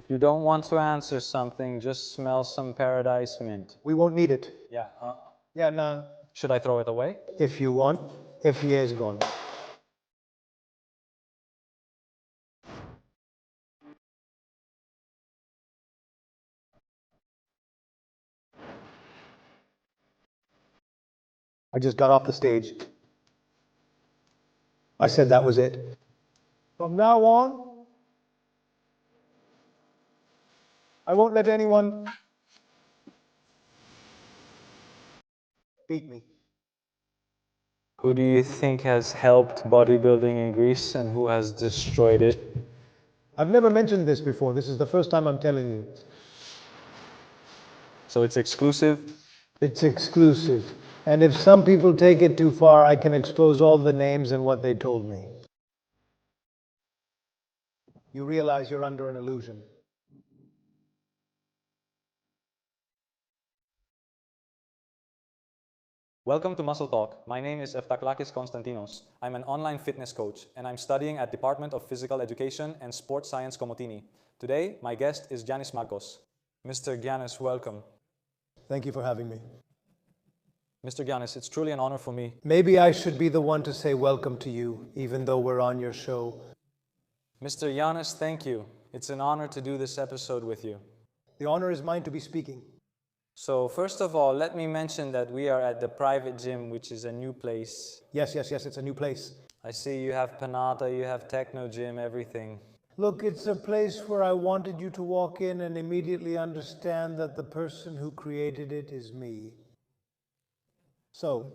If you don't want to answer something, just smell some paradise mint. We won't need it. Yeah. Yeah, no. Should I throw it away? If you want. If he is gone. I just got off the stage. I said that was it. From now on, I won't let anyone beat me. Who do you think has helped bodybuilding in Greece and who has destroyed it? I've never mentioned this before. This is the first time I'm telling you. So it's exclusive? It's exclusive. And if some people take it too far, I can expose all the names and what they told me. You realize you're under an illusion. Welcome to Muscle Talk. My name is Eftaklakis Konstantinos. I'm an online fitness coach and I'm studying at Department of Physical Education and Sports Science Komotini. Today, my guest is Giannis Magkos. Mr. Giannis, welcome. Thank you for having me. Mr. Giannis, it's truly an honor for me. Maybe I should be the one to say welcome to you, even though we're on your show. Mr. Giannis, thank you. It's an honor to do this episode with you. The honor is mine to be speaking. So first of all, let me mention that we are at the private gym, which is a new place. Yes, it's a new place. I see you have Panata, you have Techno Gym, everything. Look, it's a place where I wanted you to walk in and immediately understand that the person who created it is me. So,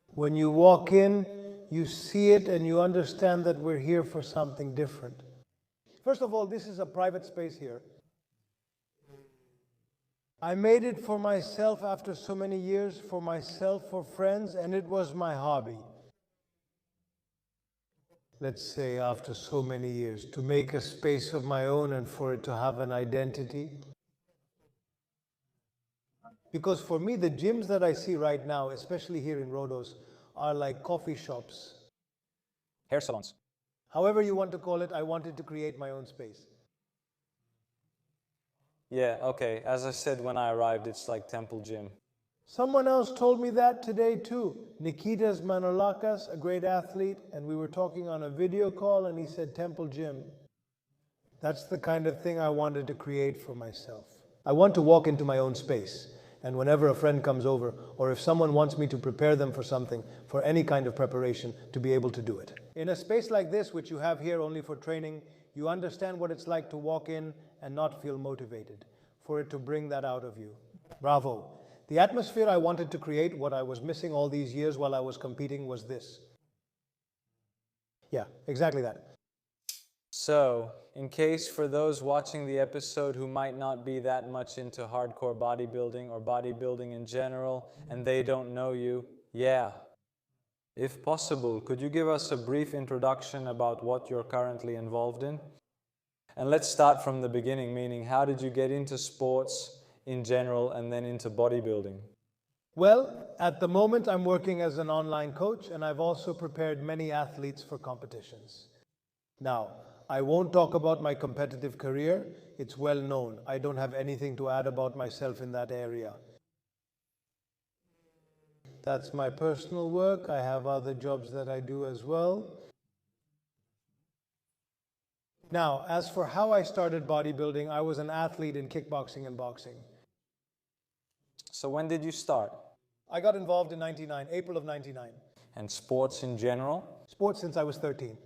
when you walk in, you see it and you understand that we're here for something different. First of all, this is a private space here. I made it for myself after so many years, for myself, for friends, and it was my hobby. Let's say after so many years, to make a space of my own and for it to have an identity. Because for me, the gyms that I see right now, especially here in Rhodos, are like coffee shops. Hair salons. However you want to call it, I wanted to create my own space. Yeah, okay. As I said when I arrived, it's like Temple Gym. Someone else told me that today too. Nikitas Manolakas, a great athlete, and we were talking on a video call and he said Temple Gym. That's the kind of thing I wanted to create for myself. I want to walk into my own space. And whenever a friend comes over, or if someone wants me to prepare them for something, for any kind of preparation, to be able to do it. In a space like this, which you have here only for training, you understand what it's like to walk in and not feel motivated, for it to bring that out of you. Bravo. The atmosphere I wanted to create, what I was missing all these years while I was competing, was this. Yeah, exactly that. So, in case for those watching the episode who might not be that much into hardcore bodybuilding or bodybuilding in general, and they don't know you, yeah. If possible, could you give us a brief introduction about what you're currently involved in? And let's start from the beginning, meaning how did you get into sports in general and then into bodybuilding? Well, at the moment I'm working as an online coach and I've also prepared many athletes for competitions. Now, I won't talk about my competitive career. It's well known. I don't have anything to add about myself in that area. That's my personal work. I have other jobs that I do as well. Now, as for how I started bodybuilding, I was an athlete in kickboxing and boxing. So when did you start? I got involved in April of 99. And sports in general? Sports since I was 13.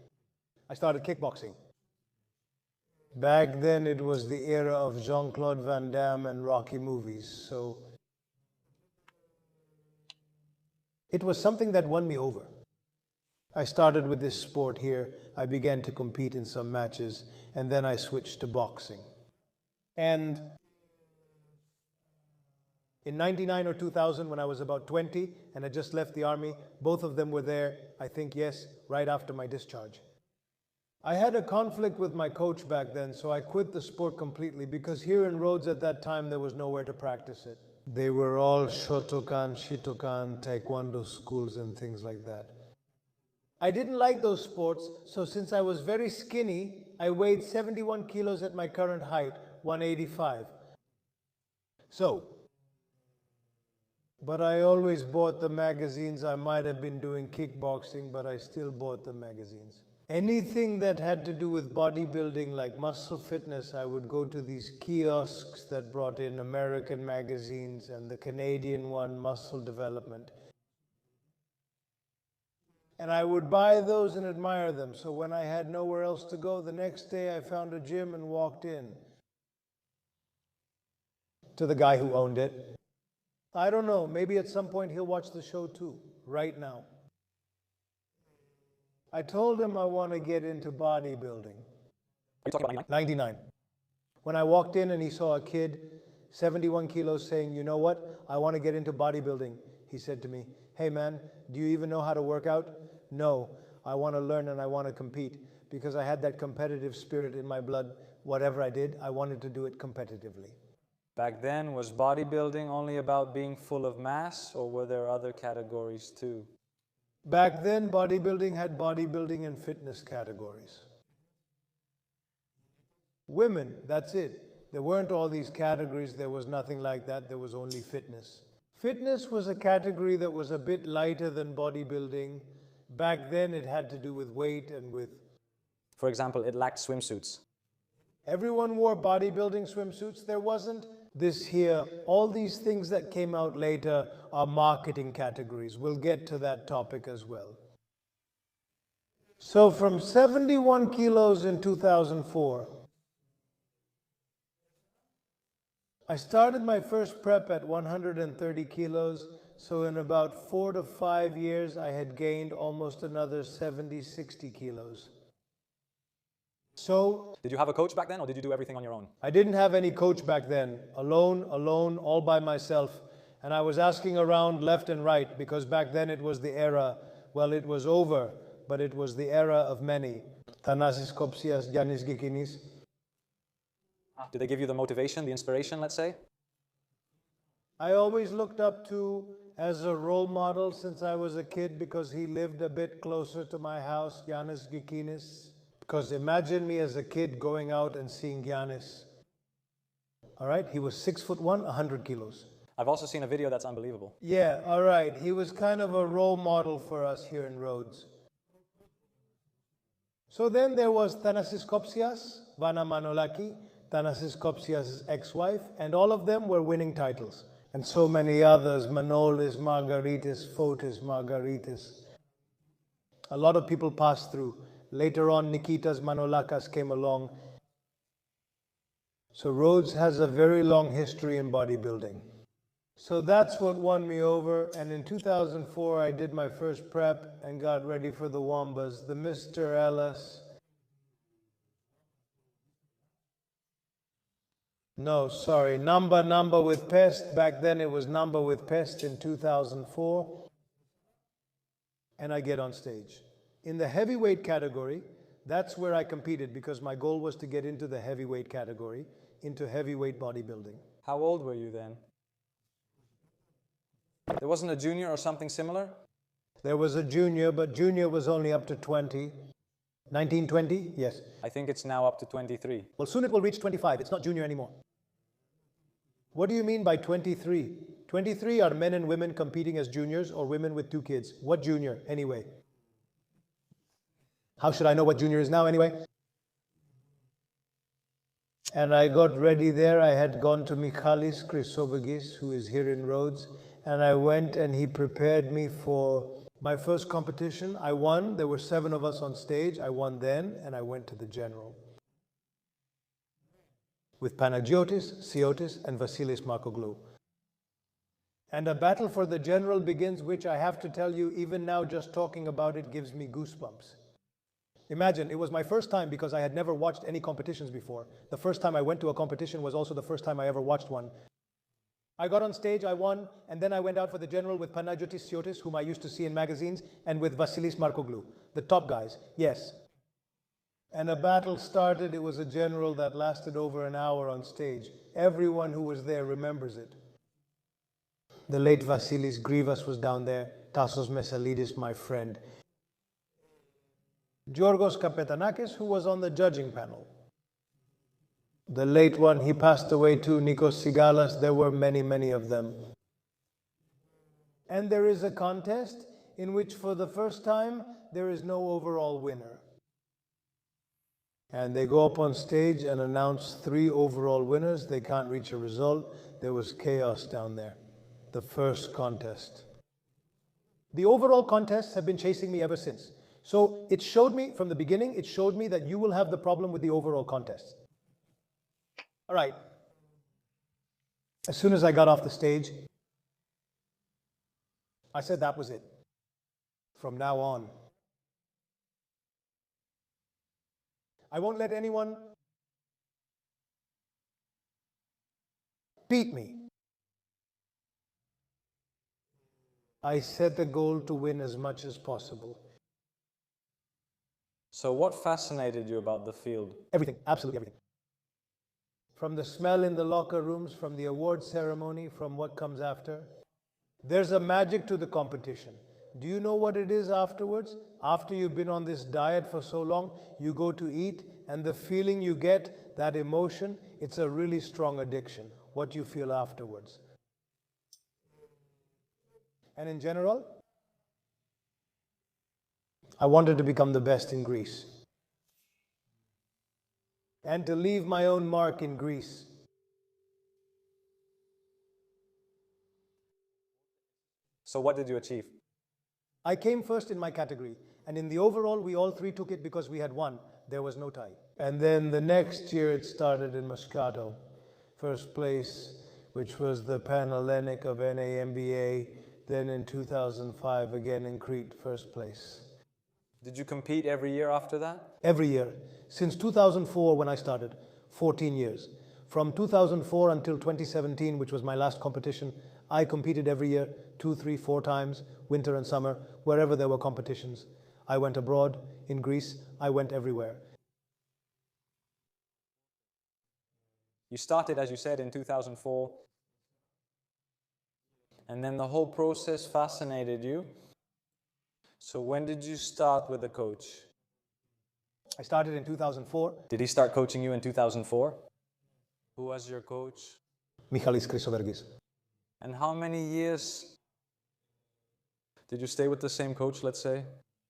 I started kickboxing. Back then it was the era of Jean-Claude Van Damme and Rocky movies, so it was something that won me over. I started with this sport here, I began to compete in some matches, and then I switched to boxing. And in 99 or 2000, when I was about 20 and had just left the army, both of them were there, I think, yes, right after my discharge. I had a conflict with my coach back then, so I quit the sport completely because here in Rhodes at that time there was nowhere to practice it. They were all Shotokan, Shitokan, Taekwondo schools and things like that. I didn't like those sports, so since I was very skinny, I weighed 71 kilos at my current height, 185. So, but I always bought the magazines. I might have been doing kickboxing, but I still bought the magazines. Anything that had to do with bodybuilding, like muscle fitness, I would go to these kiosks that brought in American magazines and the Canadian one, Muscle Development. And I would buy those and admire them. So when I had nowhere else to go, the next day I found a gym and walked in to the guy who owned it. I don't know, maybe at some point he'll watch the show too, right now. I told him I want to get into bodybuilding. Are you talking about 99. When I walked in and he saw a kid, 71 kilos, saying, you know what, I want to get into bodybuilding. He said to me, hey man, do you even know how to work out? No, I want to learn and I want to compete, because I had that competitive spirit in my blood. Whatever I did, I wanted to do it competitively. Back then, was bodybuilding only about being full of mass, or were there other categories too? Back then, bodybuilding had bodybuilding and fitness categories. Women, that's it. There weren't all these categories. There was nothing like that. There was only fitness. Fitness was a category that was a bit lighter than bodybuilding. Back then, it had to do with weight and with... For example, it lacked swimsuits. Everyone wore bodybuilding swimsuits. There wasn't this here. All these things that came out later are marketing categories. We'll get to that topic as well. So from 71 kilos in 2004, I started my first prep at 130 kilos. So in about 4 to 5 years, I had gained almost another 70, 60 kilos. So, did you have a coach back then, or did you do everything on your own? I didn't have any coach back then. Alone, all by myself. And I was asking around left and right, because back then it was the era, well, it was over, but it was the era of many. Thanasis Kopsias, Giannis Gikinis. Did they give you the motivation, the inspiration, let's say? I always looked up to as a role model since I was a kid, because he lived a bit closer to my house, Giannis Gikinis. Because imagine me as a kid going out and seeing Giannis. All right, he was 6'1", 100 kilos. I've also seen a video that's unbelievable. Yeah, all right. He was kind of a role model for us here in Rhodes. So then there was Thanasis Kopsias, Vana Manolaki, Thanasis Kopsias' ex-wife, and all of them were winning titles. And so many others, Manolis, Margaritis, Fotis, Margaritis. A lot of people passed through. Later on, Nikitas Manolakas came along. So Rhodes has a very long history in bodybuilding. So that's what won me over. And in 2004, I did my first prep and got ready for the Wombas, the Mr. Ellis. No, sorry, Namba with Pest. Back then it was Namba with Pest in 2004. And I get on stage. In the heavyweight category, that's where I competed, because my goal was to get into the heavyweight category, into heavyweight bodybuilding. How old were you then? There wasn't a junior or something similar? There was a junior, but junior was only up to 20. 19, 20? Yes. I think it's now up to 23. Well, soon it will reach 25. It's not junior anymore. What do you mean by 23? 23 are men and women competing as juniors, or women with 2 kids. What junior, anyway? How should I know what junior is now, anyway? And I got ready there. I had gone to Michalis Chrysobagis, who is here in Rhodes, and I went and he prepared me for my first competition. I won. There were 7 of us on stage. I won then, and I went to the general with Panagiotis, Siotis, and Vasilis Markoglou. And a battle for the general begins, which I have to tell you, even now just talking about it gives me goosebumps. Imagine, it was my first time, because I had never watched any competitions before. The first time I went to a competition was also the first time I ever watched one. I got on stage, I won, and then I went out for the general with Panagiotis Siotis, whom I used to see in magazines, and with Vasilis Markoglou, the top guys, yes. And a battle started. It was a general that lasted over an hour on stage. Everyone who was there remembers it. The late Vasilis Grivas was down there, Tassos Messalidis, my friend. Giorgos Kapetanakis, who was on the judging panel. The late one, he passed away too, Nikos Sigalas. There were many, many of them. And there is a contest in which for the first time there is no overall winner. And they go up on stage and announce 3 overall winners. They can't reach a result. There was chaos down there. The first contest. The overall contests have been chasing me ever since. So it showed me from the beginning, it showed me that you will have the problem with the overall contests. All right. As soon as I got off the stage, I said that was it. From now on, I won't let anyone beat me. I set the goal to win as much as possible. So what fascinated you about the field? Everything, absolutely everything. From the smell in the locker rooms, from the award ceremony, from what comes after. There's a magic to the competition. Do you know what it is afterwards? After you've been on this diet for so long, you go to eat, and the feeling you get, that emotion, it's a really strong addiction, what you feel afterwards. And in general, I wanted to become the best in Greece. And to leave my own mark in Greece. So what did you achieve? I came first in my category, and in the overall, we all 3 took it because we had won. There was no tie. And then the next year it started in Moscato, first place, which was the Panhellenic of NAMBA. Then in 2005, again in Crete, first place. Did you compete every year after that? Every year. Since 2004, when I started, 14 years. From 2004 until 2017, which was my last competition, I competed every year, 2, 3, 4 times, winter and summer, wherever there were competitions. I went abroad, in Greece, I went everywhere. You started, as you said, in 2004. And then the whole process fascinated you. So when did you start with a coach? I started in 2004. Did he start coaching you in 2004? Who was your coach? Michalis Chrysovergis. And how many years did you stay with the same coach, let's say?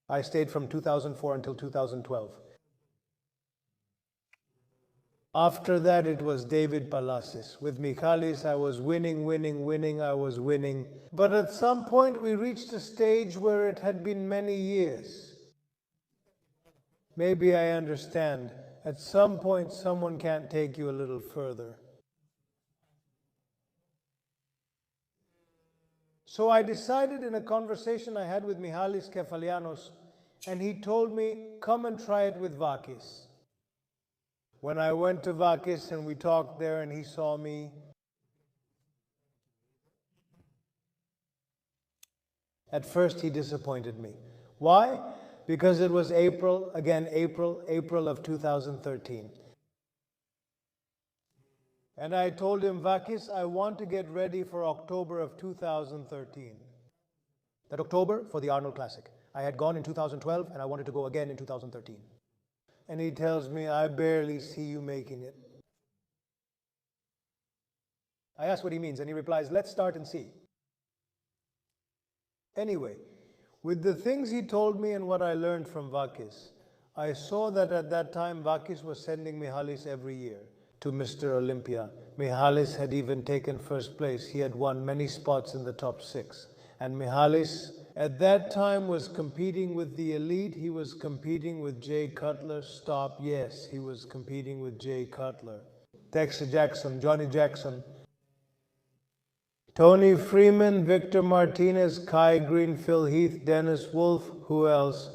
I stayed from 2004 until 2012. After that, it was David Palasis. With Michalis, I was winning, I was winning. But at some point, we reached a stage where it had been many years. Maybe I understand. At some point, someone can't take you a little further. So I decided in a conversation I had with Michalis Kefalianos, and he told me, come and try it with Vakis. When I went to Vakis and we talked there and he saw me, at first he disappointed me. Why? Because it was April of 2013. And I told him, Vakis, I want to get ready for October of 2013. That October for the Arnold Classic. I had gone in 2012 and I wanted to go again in 2013. And he tells me, I barely see you making it. I ask what he means, and he replies, let's start and see. Anyway, with the things he told me and what I learned from Vakis, I saw that at that time Vakis was sending Michalis every year to Mr. Olympia. Michalis had even taken first place. He had won many spots in the top 6. And Michalis, at that time, was competing with the elite. He was competing with Jay Cutler. Stop, yes, he was competing with Jay Cutler. Dexter Jackson, Johnny Jackson, Tony Freeman, Victor Martinez, Kai Green, Phil Heath, Dennis Wolf, who else?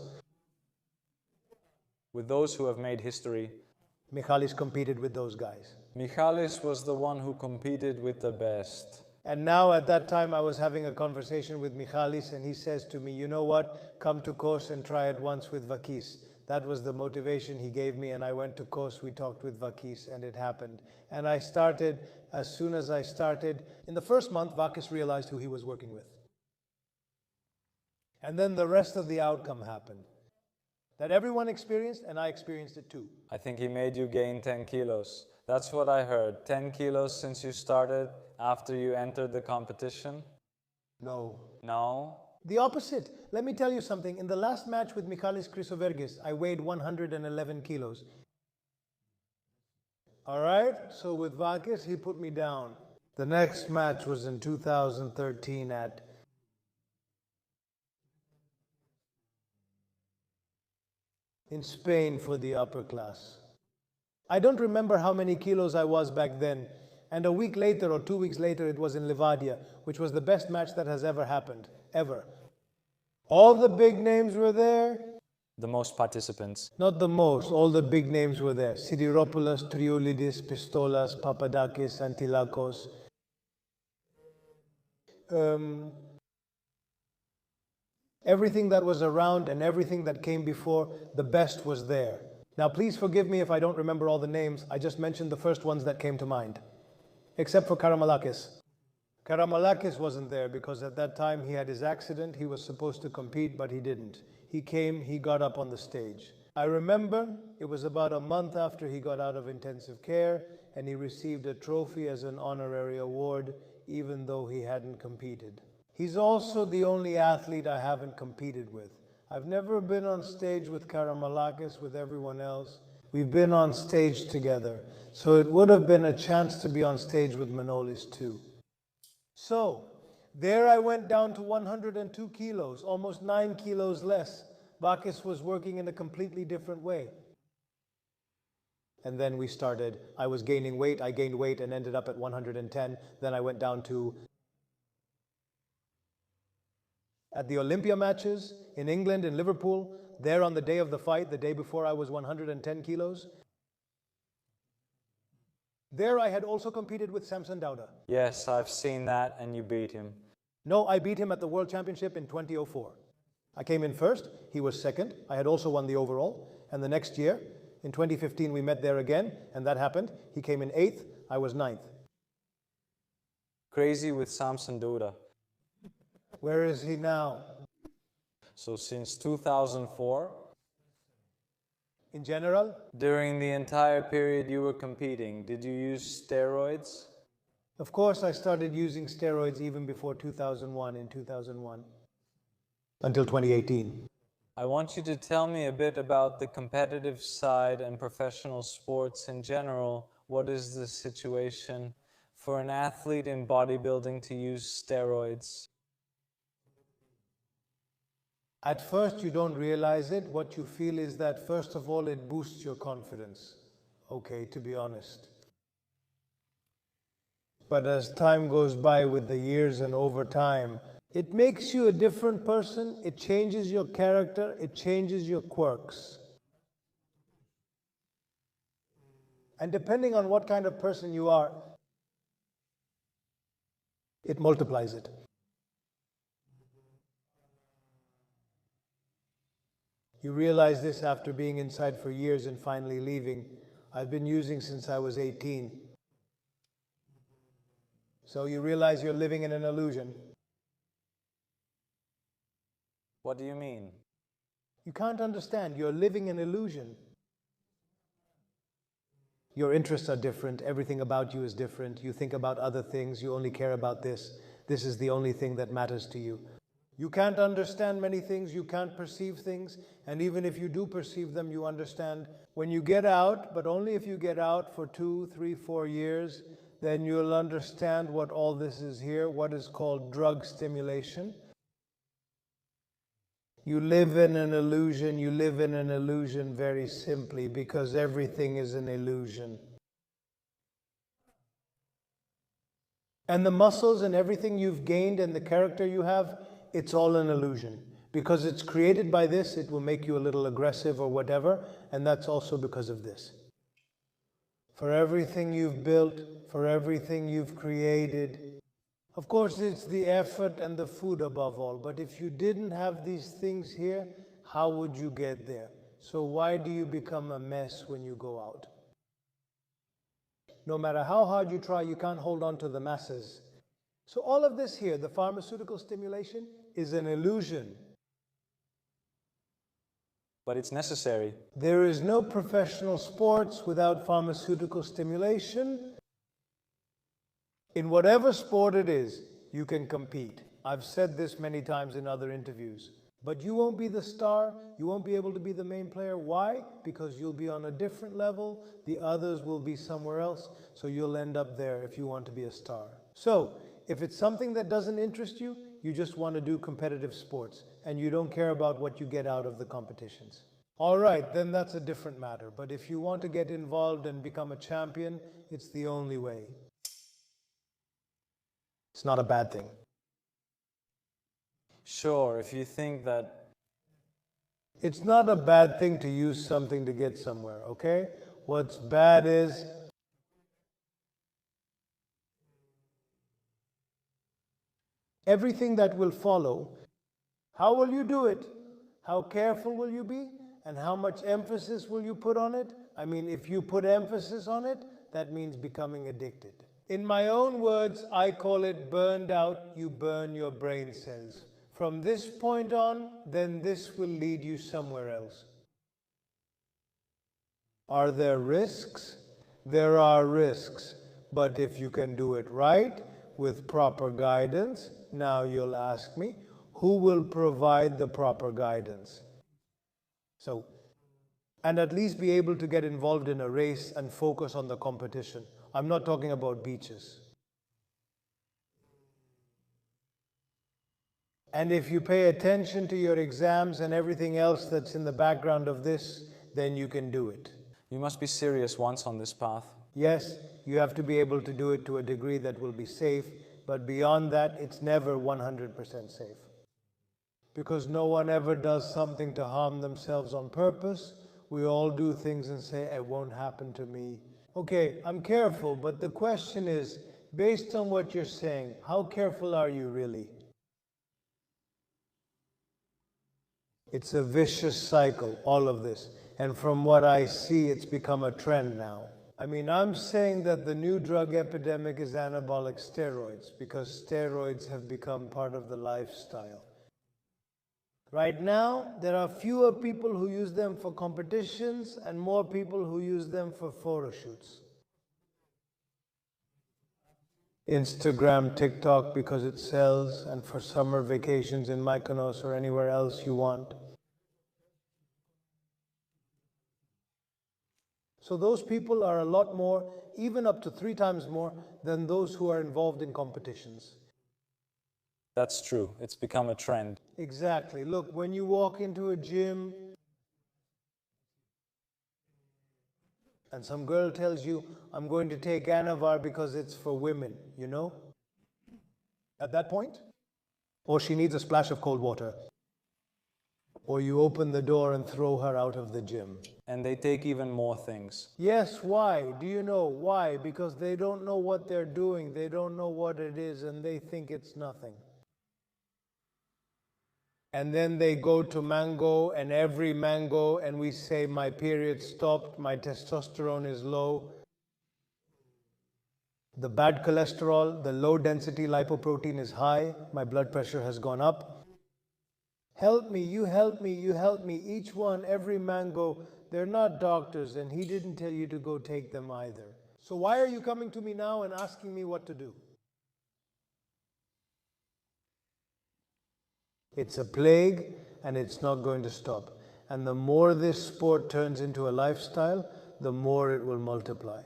With those who have made history. Michalis competed with those guys. Michalis was the one who competed with the best. And now at that time I was having a conversation with Michalis and he says to me, you know what, come to Kos and try it once with Vakis. That was the motivation he gave me, and I went to Kos, we talked with Vakis, and it happened. And I started, as soon as I started, in the first month, Vakis realized who he was working with. And then the rest of the outcome happened. that everyone experienced, and I experienced it too. I think he made you gain 10 kilos. That's what I heard. 10 kilos since you started after you entered the competition? No. No? The opposite. Let me tell you something. In the last match with Michalis Chrysovergis, I weighed 111 kilos. All right? So with Vakis, he put me down. The next match was in 2013 in Spain for the upper class. I don't remember how many kilos I was back then. And a week later or 2 weeks later, it was in Livadia, which was the best match that has ever happened. Ever. All the big names were there. The most participants. Not the most. All the big names were there. Sidiropoulos, Triolidis, Pistolas, Papadakis, Antilakos. Everything that was around and everything that came before, the best was there. Now please forgive me if I don't remember all the names. I just mentioned the first ones that came to mind. Except for Karamalakis. Karamalakis wasn't there because at that time he had his accident. He was supposed to compete, but he didn't. He came, he got up on the stage. I remember it was about a month after he got out of intensive care and he received a trophy as an honorary award, even though he hadn't competed. He's also the only athlete I haven't competed with. I've never been on stage with Karamalakis, with everyone else. We've been on stage together. So it would have been a chance to be on stage with Manolis too. So, there I went down to 102 kilos, almost 9 kilos less. Vakis was working in a completely different way. And then we started. I was gaining weight. I gained weight and ended up at 110. Then I went down to... At the Olympia matches in England, in Liverpool, there on the day of the fight, the day before I was 110 kilos. There I had also competed with Samson Dauda. Yes, I've seen that and you beat him. No, I beat him at the World Championship in 2004. I came in first, he was second. I had also won the overall. And the next year, in 2015, we met there again, and that happened. He came in 8th, I was 9th. Crazy with Samson Duda. Where is he now? So since 2004, in general? during the entire period you were competing, did you use steroids? Of course, I started using steroids even before 2001, in 2001, until 2018. I want you to tell me a bit about the competitive side and professional sports in general. What is the situation for an athlete in bodybuilding to use steroids? At first, you don't realize it. What you feel is that, first of all, it boosts your confidence. Okay, to be honest. But as time goes by with the years and over time, it makes you a different person. It changes your character. It changes your quirks. And depending on what kind of person you are, it multiplies it. You realize this after being inside for years and finally leaving. I've been using since I was 18. So you realize you're living in an illusion. What do you mean? You can't understand. You're living an illusion. Your interests are different. Everything about you is different. You think about other things. You only care about this. This is the only thing that matters to you. You can't understand many things, you can't perceive things, and even if you do perceive them, you understand. When you get out, but only if you get out for 2, 3, 4 years, then you'll understand what all this is here, what is called drug stimulation. You live in an illusion very simply, because everything is an illusion. And the muscles and everything you've gained and the character you have, it's all an illusion. Because it's created by this, it will make you a little aggressive or whatever, and that's also because of this. For everything you've built, for everything you've created, of course it's the effort and the food above all, but if you didn't have these things here, how would you get there? So why do you become a mess when you go out? No matter how hard you try, you can't hold on to the masses. So all of this here, the pharmaceutical stimulation, is an illusion. But it's necessary. There is no professional sports without pharmaceutical stimulation. In whatever sport it is, you can compete. I've said this many times in other interviews. But you won't be the star, you won't be able to be the main player. Why? Because you'll be on a different level, the others will be somewhere else, so you'll end up there if you want to be a star. So, if it's something that doesn't interest you, you just want to do competitive sports, and you don't care about what you get out of the competitions. All right, then that's a different matter. But if you want to get involved and become a champion, it's the only way. It's not a bad thing. Sure, if you think that. It's not a bad thing to use something to get somewhere, okay? What's bad is everything that will follow. How will you do it? How careful will you be? And how much emphasis will you put on it? I mean, if you put emphasis on it, that means becoming addicted. In my own words, I call it burned out. You burn your brain cells. From this point on, then this will lead you somewhere else. Are there risks? There are risks. But if you can do it right, with proper guidance, now you'll ask me, who will provide the proper guidance? So, and at least be able to get involved in a race and focus on the competition. I'm not talking about beaches. And if you pay attention to your exams and everything else that's in the background of this, then you can do it. You must be serious once on this path. Yes, you have to be able to do it to a degree that will be safe, but beyond that, it's never 100% safe. Because no one ever does something to harm themselves on purpose. We all do things and say, it won't happen to me. Okay, I'm careful, but the question is, based on what you're saying, how careful are you really? It's a vicious cycle, all of this. And from what I see, it's become a trend now. I mean, I'm saying that the new drug epidemic is anabolic steroids, because steroids have become part of the lifestyle. Right now, there are fewer people who use them for competitions and more people who use them for photo shoots. Instagram, TikTok because it sells, and for summer vacations in Mykonos or anywhere else you want. So those people are a lot more, even up to 3 times more, than those who are involved in competitions. That's true. It's become a trend. Exactly. Look, when you walk into a gym and some girl tells you, I'm going to take Anavar because it's for women, you know? At that point, or she needs a splash of cold water, or you open the door and throw her out of the gym. And they take even more things. Yes, why? Do you know why? Because they don't know what they're doing, they don't know what it is, and they think it's nothing. And then they go to mango, and every mango, and we say, my period stopped, my testosterone is low. The bad cholesterol, the low density lipoprotein is high, my blood pressure has gone up. Help me, you help me, you help me. Each one, every mango, they're not doctors, and he didn't tell you to go take them either. So why are you coming to me now and asking me what to do? It's a plague, and it's not going to stop. And the more this sport turns into a lifestyle, the more it will multiply.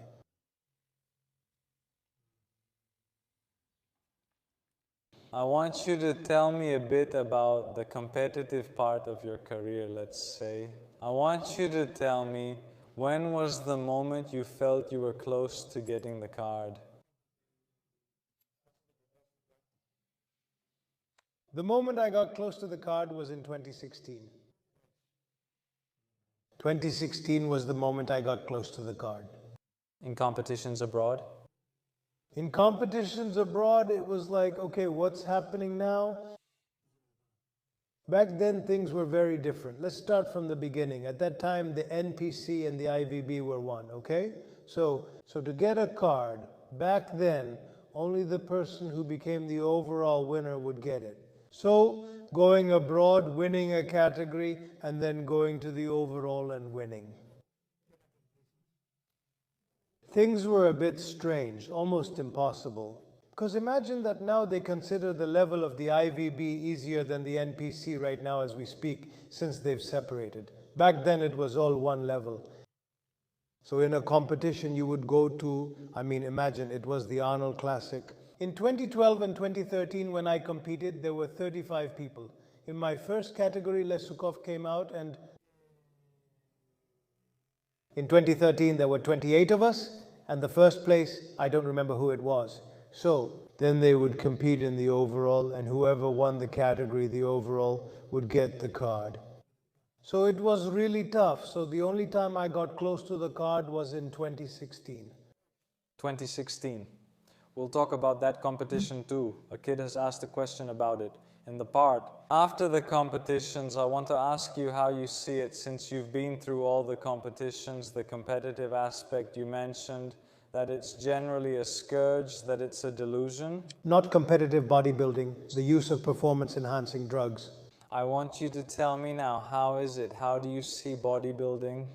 I want you to tell me a bit about the competitive part of your career, let's say. I want you to tell me, when was the moment you felt you were close to getting the card? The moment I got close to the card was in 2016. 2016 was the moment I got close to the card. In competitions abroad? In competitions abroad, it was like, okay, what's happening now? Back then, things were very different. Let's start from the beginning. At that time, the NPC and the IVB were one, okay? So to get a card, back then, only the person who became the overall winner would get it. So going abroad, winning a category, and then going to the overall and winning. Things were a bit strange, almost impossible. Because imagine that now they consider the level of the IVB easier than the NPC right now as we speak, since they've separated. Back then it was all one level. So in a competition you would go to, imagine it was the Arnold Classic. In 2012 and 2013 when I competed, there were 35 people. In my first category, Lesukov came out, and in 2013 there were 28 of us, and the first place, I don't remember who it was. So then they would compete in the overall, and whoever won the category, the overall, would get the card. So it was really tough. So the only time I got close to the card was in 2016. 2016. We'll talk about that competition too. A kid has asked a question about it in the part. After the competitions, I want to ask you how you see it, since you've been through all the competitions, the competitive aspect you mentioned, that it's generally a scourge, that it's a delusion. Not competitive bodybuilding, the use of performance-enhancing drugs. I want you to tell me now, how is it? How do you see bodybuilding?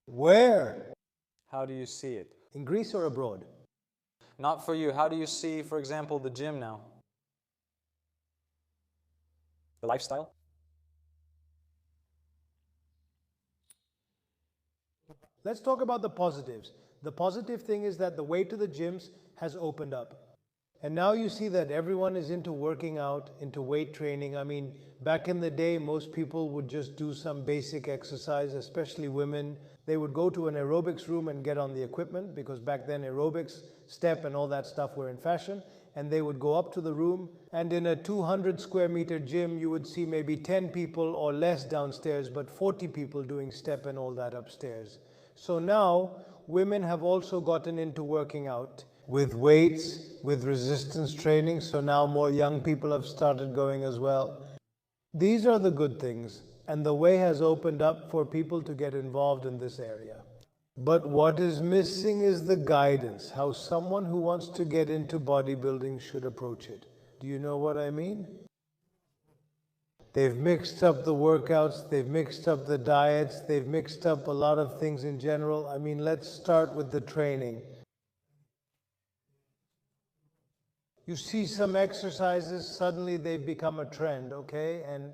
Where? How do you see it? In Greece or abroad? Not for you. How do you see, for example, the gym now? The lifestyle? Let's talk about the positives. The positive thing is that the way to the gyms has opened up. And now you see that everyone is into working out, into weight training. Back in the day, most people would just do some basic exercise, especially women. They would go to an aerobics room and get on the equipment, because back then aerobics, step and all that stuff were in fashion. And they would go up to the room, and in a 200 square meter gym, you would see maybe 10 people or less downstairs, but 40 people doing step and all that upstairs. So now, women have also gotten into working out with weights, with resistance training, so now more young people have started going as well. These are the good things, and the way has opened up for people to get involved in this area. But what is missing is the guidance, how someone who wants to get into bodybuilding should approach it. Do you know what I mean? They've mixed up the workouts, they've mixed up the diets, they've mixed up a lot of things in general. Let's start with the training. You see some exercises, suddenly they become a trend, okay? And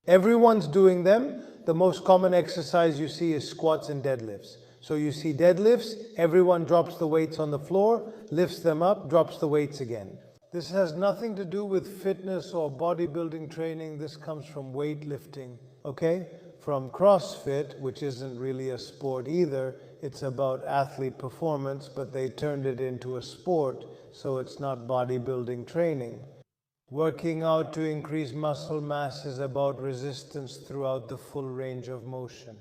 everyone's doing them. The most common exercise you see is squats and deadlifts. So you see deadlifts, everyone drops the weights on the floor, lifts them up, drops the weights again. This has nothing to do with fitness or bodybuilding training. This comes from weightlifting, okay? From CrossFit, which isn't really a sport either. It's about athlete performance, but they turned it into a sport, so it's not bodybuilding training. Working out to increase muscle mass is about resistance throughout the full range of motion.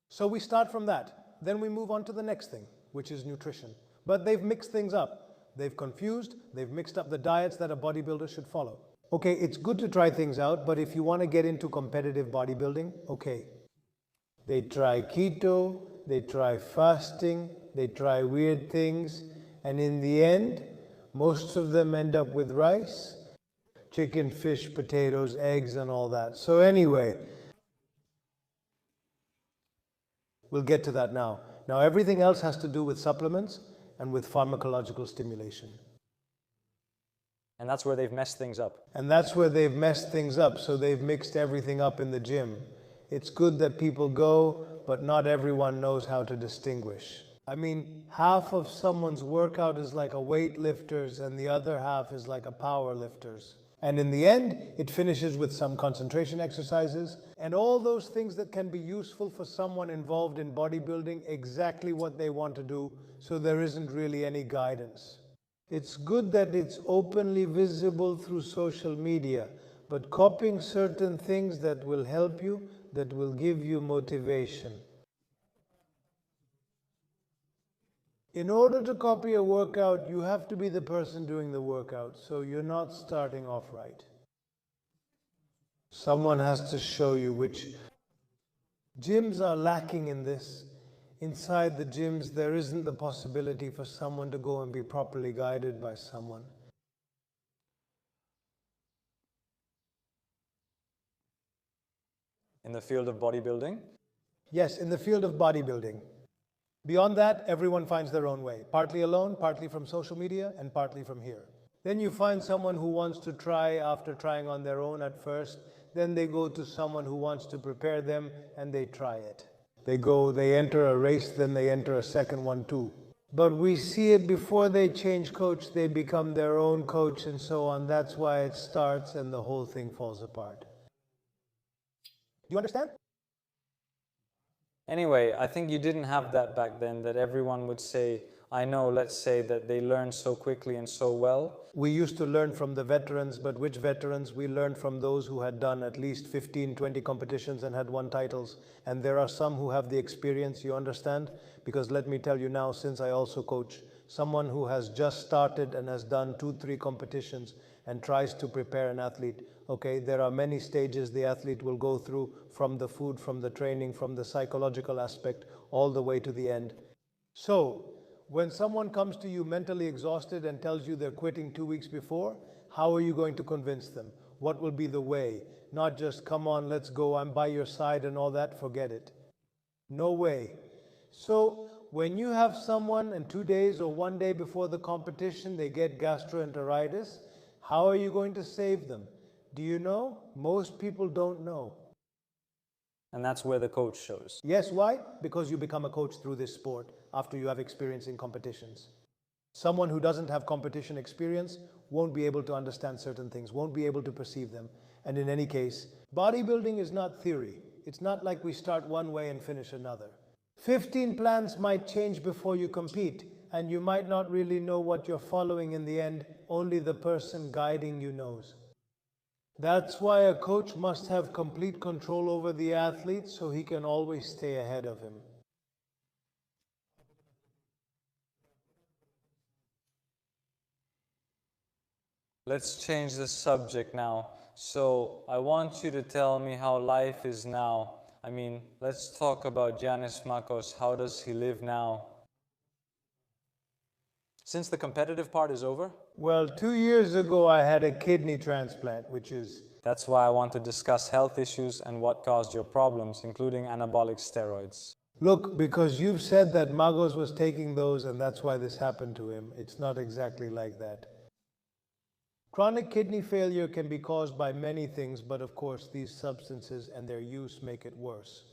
So we start from that. Then we move on to the next thing, which is nutrition. But they've mixed things up. They've confused, they've mixed up the diets that a bodybuilder should follow. Okay, it's good to try things out, but if you want to get into competitive bodybuilding, okay. They try keto, they try fasting, they try weird things, and in the end, most of them end up with rice, chicken, fish, potatoes, eggs, and all that. So anyway, we'll get to that now. Now everything else has to do with supplements and with pharmacological stimulation. And that's where they've messed things up. And that's where they've messed things up, so they've mixed everything up in the gym. It's good that people go, but not everyone knows how to distinguish. Half of someone's workout is like a weightlifter's and the other half is like a powerlifter's. And in the end, it finishes with some concentration exercises and all those things that can be useful for someone involved in bodybuilding, exactly what they want to do, so there isn't really any guidance. It's good that it's openly visible through social media, but copying certain things that will help you, that will give you motivation. In order to copy a workout, you have to be the person doing the workout, so you're not starting off right. Someone has to show you which. Gyms are lacking in this. Inside the gyms, there isn't the possibility for someone to go and be properly guided by someone. In the field of bodybuilding? Yes, in the field of bodybuilding. Beyond that, everyone finds their own way, partly alone, partly from social media, and partly from here. Then you find someone who wants to try after trying on their own at first. Then they go to someone who wants to prepare them, and they try it. They enter a race, then they enter a second one too. But we see it before they change coach, they become their own coach and so on. That's why it starts and the whole thing falls apart. Do you understand? Anyway, I think you didn't have that back then, that everyone would say, I know, let's say that they learn so quickly and so well. We used to learn from the veterans, but which veterans? We learned from those who had done at least 15, 20 competitions and had won titles. And there are some who have the experience, you understand? Because let me tell you now, since I also coach, someone who has just started and has done 2, 3 competitions and tries to prepare an athlete, okay, there are many stages the athlete will go through, from the food, from the training, from the psychological aspect, all the way to the end. So, when someone comes to you mentally exhausted and tells you they're quitting 2 weeks before, how are you going to convince them? What will be the way? Not just, come on, let's go, I'm by your side and all that, forget it. No way. So, when you have someone and 2 days or 1 day before the competition, they get gastroenteritis, how are you going to save them? Do you know? Most people don't know. And that's where the coach shows. Yes, why? Because you become a coach through this sport after you have experience in competitions. Someone who doesn't have competition experience won't be able to understand certain things, won't be able to perceive them. And in any case, bodybuilding is not theory. It's not like we start one way and finish another. 15 plans might change before you compete, and you might not really know what you're following in the end. Only the person guiding you knows. That's why a coach must have complete control over the athlete so he can always stay ahead of him. Let's change the subject now. So I want you to tell me how life is now. I mean, let's talk about Giannis Magkos. How does he live now? Since the competitive part is over? Well, 2 years ago I had a kidney transplant, which is... That's why I want to discuss health issues and what caused your problems, including anabolic steroids. Look, because you've said that Magkos was taking those and that's why this happened to him. It's not exactly like that. Chronic kidney failure can be caused by many things, but of course these substances and their use make it worse.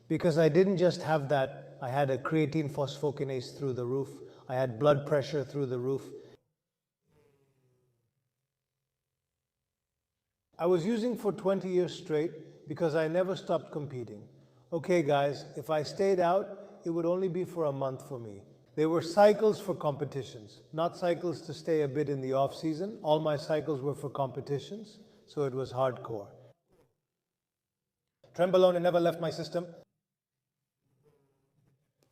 Because I didn't just have that, I had a creatine phosphokinase through the roof, I had blood pressure through the roof. I was using for 20 years straight because I never stopped competing. Okay guys, if I stayed out, it would only be for a month for me. They were cycles for competitions, not cycles to stay a bit in the off season. All my cycles were for competitions, so it was hardcore. Trenbolone never left my system.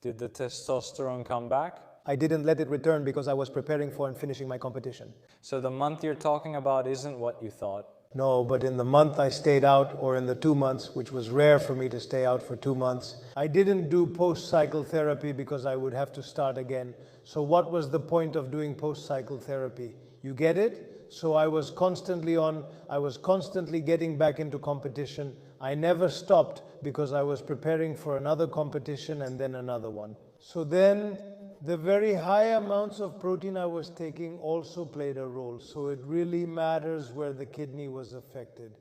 Did the testosterone come back? I didn't let it return because I was preparing for and finishing my competition. So the month you're talking about isn't what you thought? No, but in the month I stayed out, or in the 2 months, which was rare for me to stay out for 2 months, I didn't do post-cycle therapy because I would have to start again. So what was the point of doing post-cycle therapy? You get it? So I was constantly getting back into competition. I never stopped because I was preparing for another competition and then another one. So then the very high amounts of protein I was taking also played a role. So it really matters where the kidney was affected.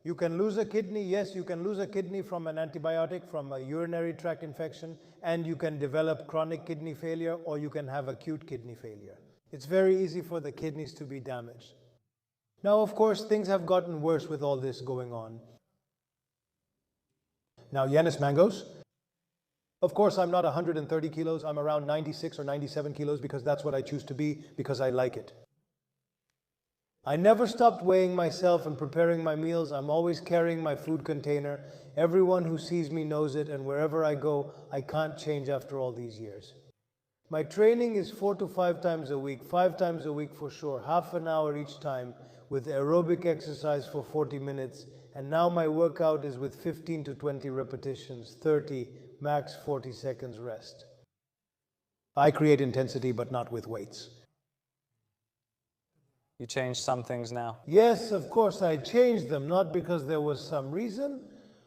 You can lose a kidney, yes, you can lose a kidney from an antibiotic, from a urinary tract infection, and you can develop chronic kidney failure, or you can have acute kidney failure. It's very easy for the kidneys to be damaged. Now, of course, things have gotten worse with all this going on. Now, Giannis Magkos. Of course, I'm not 130 kilos. I'm around 96 or 97 kilos because that's what I choose to be, because I like it. I never stopped weighing myself and preparing my meals. I'm always carrying my food container. Everyone who sees me knows it, and wherever I go, I can't change after all these years. My training is 4 to 5 times a week, 5 times a week for sure, half an hour each time, with aerobic exercise for 40 minutes. And now my workout is with 15 to 20 repetitions, 30, max 40 seconds rest. I create intensity, but not with weights. You changed some things now. Yes, of course, I changed them, not because there was some reason.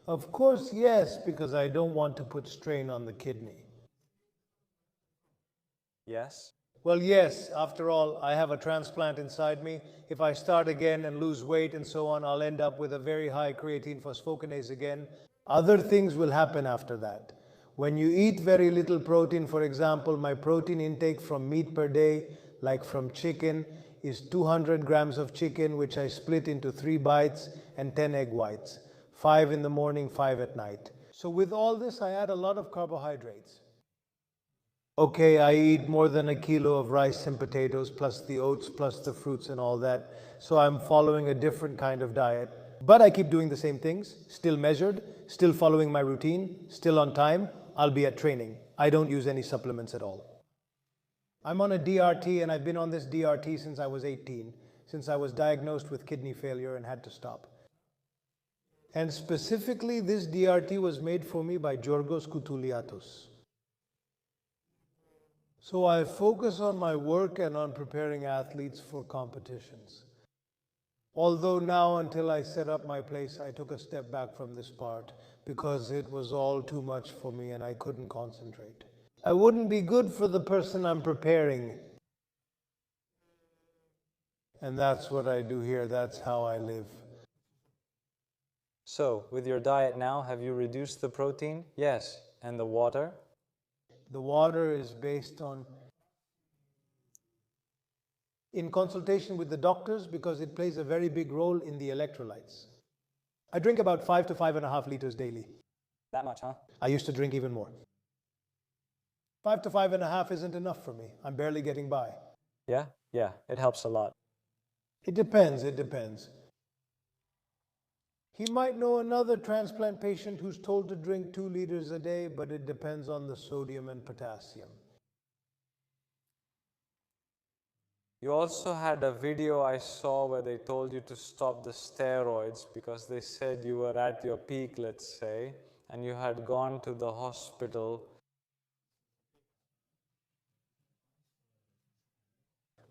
Of course, yes, because I don't want to put strain on the kidney. Yes? Well, yes, after all, I have a transplant inside me. If I start again and lose weight and so on, I'll end up with a very high creatine phosphokinase again. Other things will happen after that. When you eat very little protein, for example, my protein intake from meat per day, like from chicken, is 200 grams of chicken, which I split into 3 bites and 10 egg whites. 5 in the morning, 5 at night. So with all this, I add a lot of carbohydrates. Okay, I eat more than a kilo of rice and potatoes, plus the oats, plus the fruits and all that. So I'm following a different kind of diet. But I keep doing the same things, still measured, still following my routine, still on time. I'll be at training. I don't use any supplements at all. I'm on a DRT, and I've been on this DRT since I was 18, since I was diagnosed with kidney failure and had to stop. And specifically, this DRT was made for me by Giorgos Koutouliatos. So I focus on my work and on preparing athletes for competitions. Although now, until I set up my place, I took a step back from this part because it was all too much for me and I couldn't concentrate. I wouldn't be good for the person I'm preparing. And that's what I do here. That's how I live. So, with your diet now, have you reduced the protein? Yes. And the water? The water is based on, in consultation with the doctors, because it plays a very big role in the electrolytes. I drink about 5 to 5.5 liters daily. That much, huh? I used to drink even more. 5 to 5.5 isn't enough for me. I'm barely getting by. Yeah? Yeah, it helps a lot. It depends, it depends. He might know another transplant patient who's told to drink 2 liters a day, but it depends on the sodium and potassium. You also had a video I saw where they told you to stop the steroids because they said you were at your peak, let's say, and you had gone to the hospital.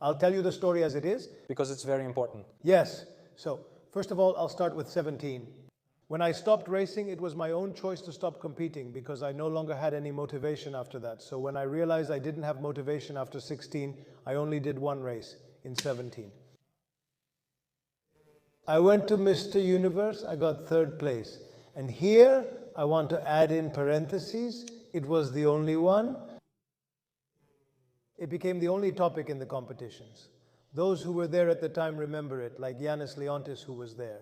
I'll tell you the story as it is. Because it's very important. Yes. So, first of all, I'll start with 17. When I stopped racing, it was my own choice to stop competing because I no longer had any motivation after that. So when I realized I didn't have motivation after 16, I only did 1 race in 17. I went to Mr. Universe, I got 3rd place. And here, I want to add in parentheses, it was the only one. It became the only topic in the competitions. Those who were there at the time remember it, like Giannis Leontis, who was there.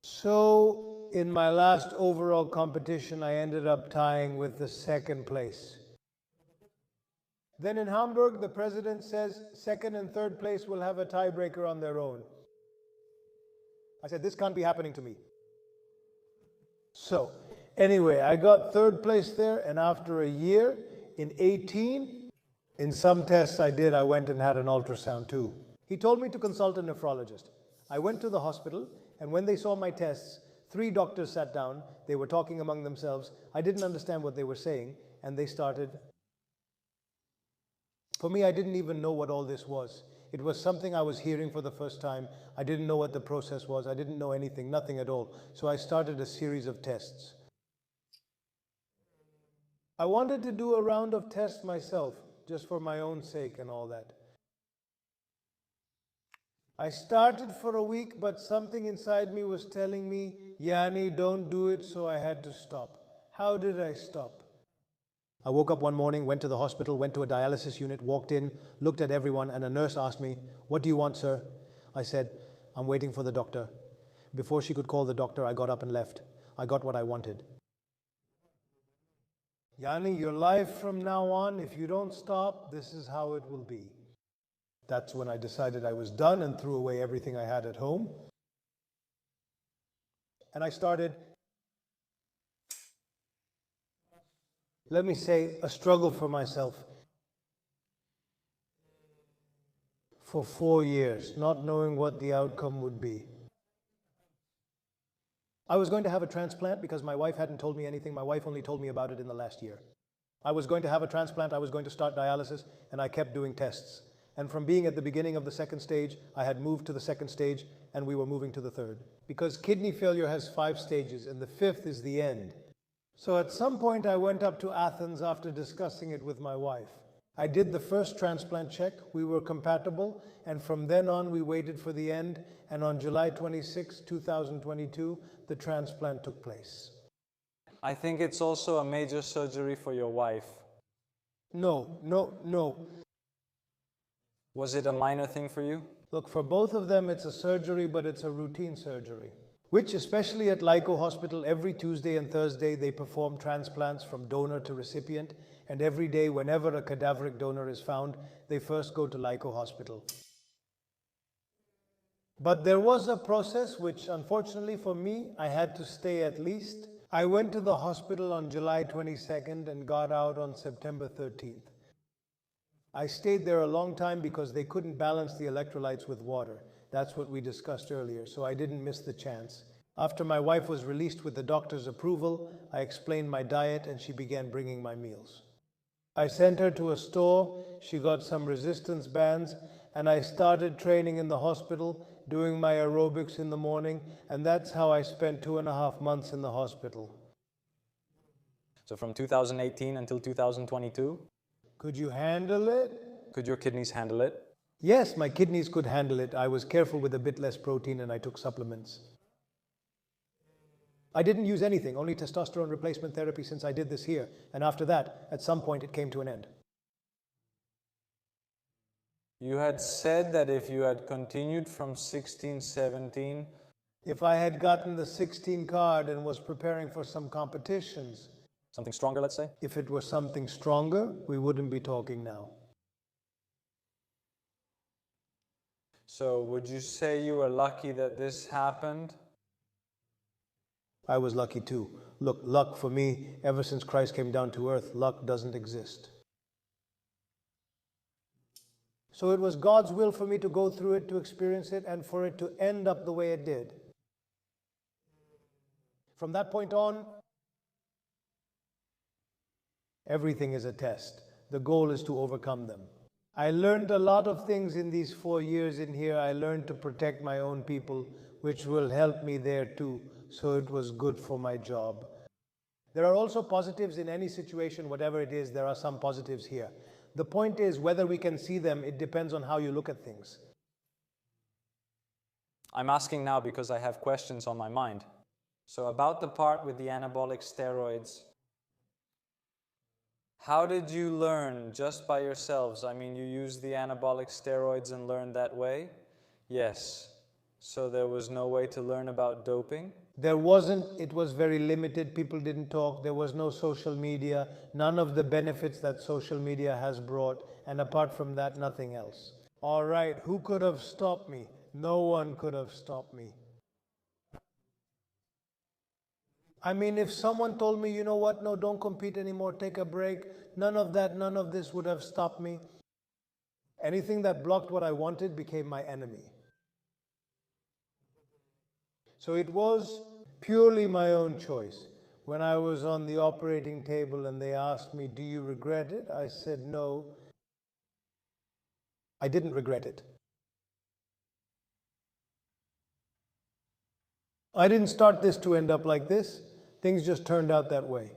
So, in my last overall competition, I ended up tying with the 2nd place. Then in Hamburg, the president says 2nd and 3rd place will have a tiebreaker on their own. I said, this can't be happening to me. So, anyway, I got 3rd place there, and after a year, in 18, in some tests I did, I went and had an ultrasound too. He told me to consult a nephrologist. I went to the hospital, and when they saw my tests, 3 doctors sat down. They were talking among themselves. I didn't understand what they were saying, and they started. For me, I didn't even know what all this was. It was something I was hearing for the first time. I didn't know what the process was. I didn't know anything, nothing at all. So I started a series of tests. I wanted to do a round of tests myself, just for my own sake and all that. I started for a week, but something inside me was telling me, Yanni, don't do it, so I had to stop. How did I stop? I woke up one morning, went to the hospital, went to a dialysis unit, walked in, looked at everyone, and a nurse asked me, what do you want, sir? I said, I'm waiting for the doctor. Before she could call the doctor, I got up and left. I got what I wanted. Yanni, your life from now on, if you don't stop, this is how it will be. That's when I decided I was done and threw away everything I had at home. And I started, let me say, a struggle for myself. For 4 years, not knowing what the outcome would be. I was going to have a transplant because my wife hadn't told me anything. My wife only told me about it in the last year. I was going to have a transplant, I was going to start dialysis, and I kept doing tests. And from being at the beginning of the second stage, I had moved to the second stage, and we were moving to the third. Because kidney failure has 5 stages, and the 5th is the end. So at some point, I went up to Athens after discussing it with my wife. I did the first transplant check, we were compatible, and from then on we waited for the end, and on July 26, 2022, the transplant took place. I think it's also a major surgery for your wife. No. Was it a minor thing for you? Look, for both of them it's a surgery, but it's a routine surgery. Which, especially at Lyco Hospital, every Tuesday and Thursday they perform transplants from donor to recipient, and every day whenever a cadaveric donor is found, they first go to Lyco Hospital. But there was a process which, unfortunately for me, I had to stay at least. I went to the hospital on July 22nd and got out on September 13th. I stayed there a long time because they couldn't balance the electrolytes with water. That's what we discussed earlier, so I didn't miss the chance. After my wife was released with the doctor's approval, I explained my diet and she began bringing my meals. I sent her to a store, she got some resistance bands, and I started training in the hospital, doing my aerobics in the morning, and that's how I spent 2.5 months in the hospital. So from 2018 until 2022? Could you handle it? Could your kidneys handle it? Yes, my kidneys could handle it. I was careful with a bit less protein and I took supplements. I didn't use anything, only testosterone replacement therapy since I did this here. And after that, at some point, it came to an end. You had said that if you had continued from 16, 17... If I had gotten the 16 card and was preparing for some competitions... Something stronger, let's say? If it was something stronger, we wouldn't be talking now. So would you say you were lucky that this happened? I was lucky too. Look, luck for me, ever since Christ came down to earth, luck doesn't exist. So it was God's will for me to go through it, to experience it, and for it to end up the way it did. From that point on, everything is a test. The goal is to overcome them. I learned a lot of things in these 4 years in here. I learned to protect my own people, which will help me there too. So it was good for my job. There are also positives in any situation, whatever it is, there are some positives here. The point is, whether we can see them, it depends on how you look at things. I'm asking now because I have questions on my mind. So about the part with the anabolic steroids, how did you learn just by yourselves? I mean, you used the anabolic steroids and learned that way? Yes. So there was no way to learn about doping? There wasn't. It was very limited. People didn't talk. There was no social media. None of the benefits that social media has brought. And apart from that, nothing else. All right, who could have stopped me? No one could have stopped me. I mean, if someone told me, you know what, no, don't compete anymore, take a break, none of that, none of this would have stopped me. Anything that blocked what I wanted became my enemy. So it was purely my own choice. When I was on the operating table and they asked me, do you regret it? I said no. I didn't regret it. I didn't start this to end up like this. Things just turned out that way.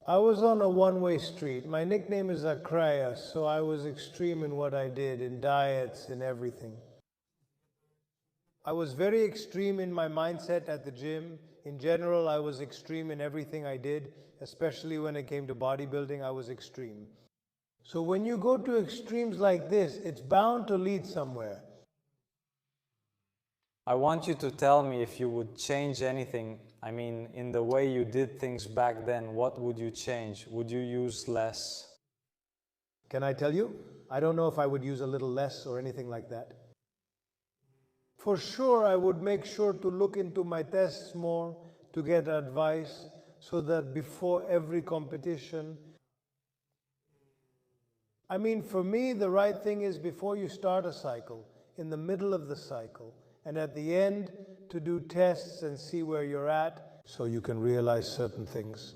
I was on a one-way street. My nickname is Akraya, so I was extreme in what I did, in diets, in everything. I was very extreme in my mindset at the gym. In general, I was extreme in everything I did, especially when it came to bodybuilding, I was extreme. So when you go to extremes like this, it's bound to lead somewhere. I want you to tell me if you would change anything. I mean, in the way you did things back then, what would you change? Would you use less? Can I tell you? I don't know if I would use a little less or anything like that. For sure, I would make sure to look into my tests more, to get advice, so that before every competition, I mean, for me, the right thing is before you start a cycle, in the middle of the cycle, and at the end, to do tests and see where you're at so you can realize certain things.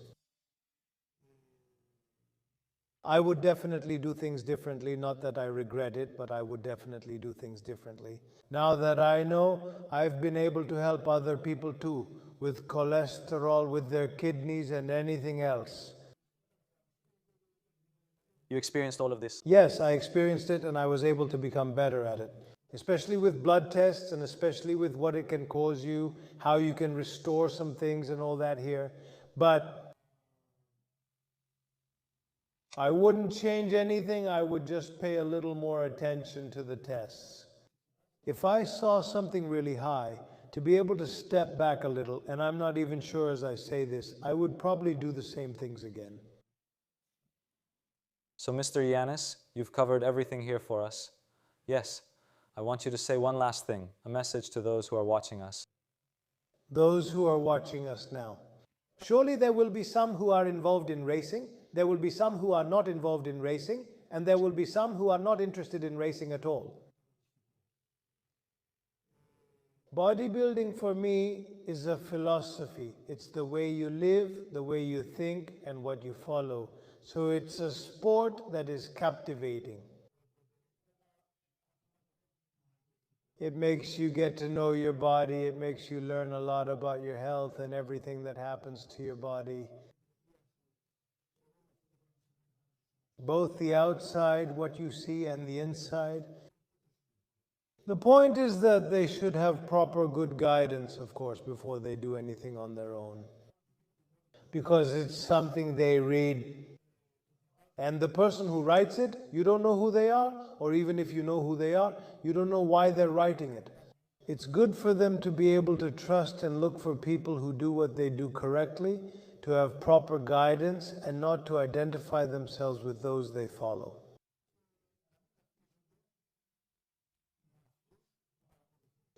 I would definitely do things differently, not that I regret it, but I would definitely do things differently. Now that I know, I've been able to help other people too, with cholesterol, with their kidneys and anything else. You experienced all of this? Yes, I experienced it and I was able to become better at it. Especially with blood tests and especially with what it can cause you, how you can restore some things and all that here. But I wouldn't change anything, I would just pay a little more attention to the tests. If I saw something really high, to be able to step back a little, and I'm not even sure as I say this, I would probably do the same things again. So, Mr. Giannis, you've covered everything here for us. Yes, I want you to say one last thing, a message to those who are watching us. Those who are watching us now. Surely there will be some who are involved in racing, there will be some who are not involved in racing, and there will be some who are not interested in racing at all. Bodybuilding for me is a philosophy. It's the way you live, the way you think, and what you follow. So it's a sport that is captivating. It makes you get to know your body. It makes you learn a lot about your health and everything that happens to your body. Both the outside, what you see, and the inside. The point is that they should have proper good guidance, of course, before they do anything on their own. Because it's something they read. And the person who writes it, you don't know who they are, or even if you know who they are, you don't know why they're writing it. It's good for them to be able to trust and look for people who do what they do correctly, to have proper guidance, and not to identify themselves with those they follow.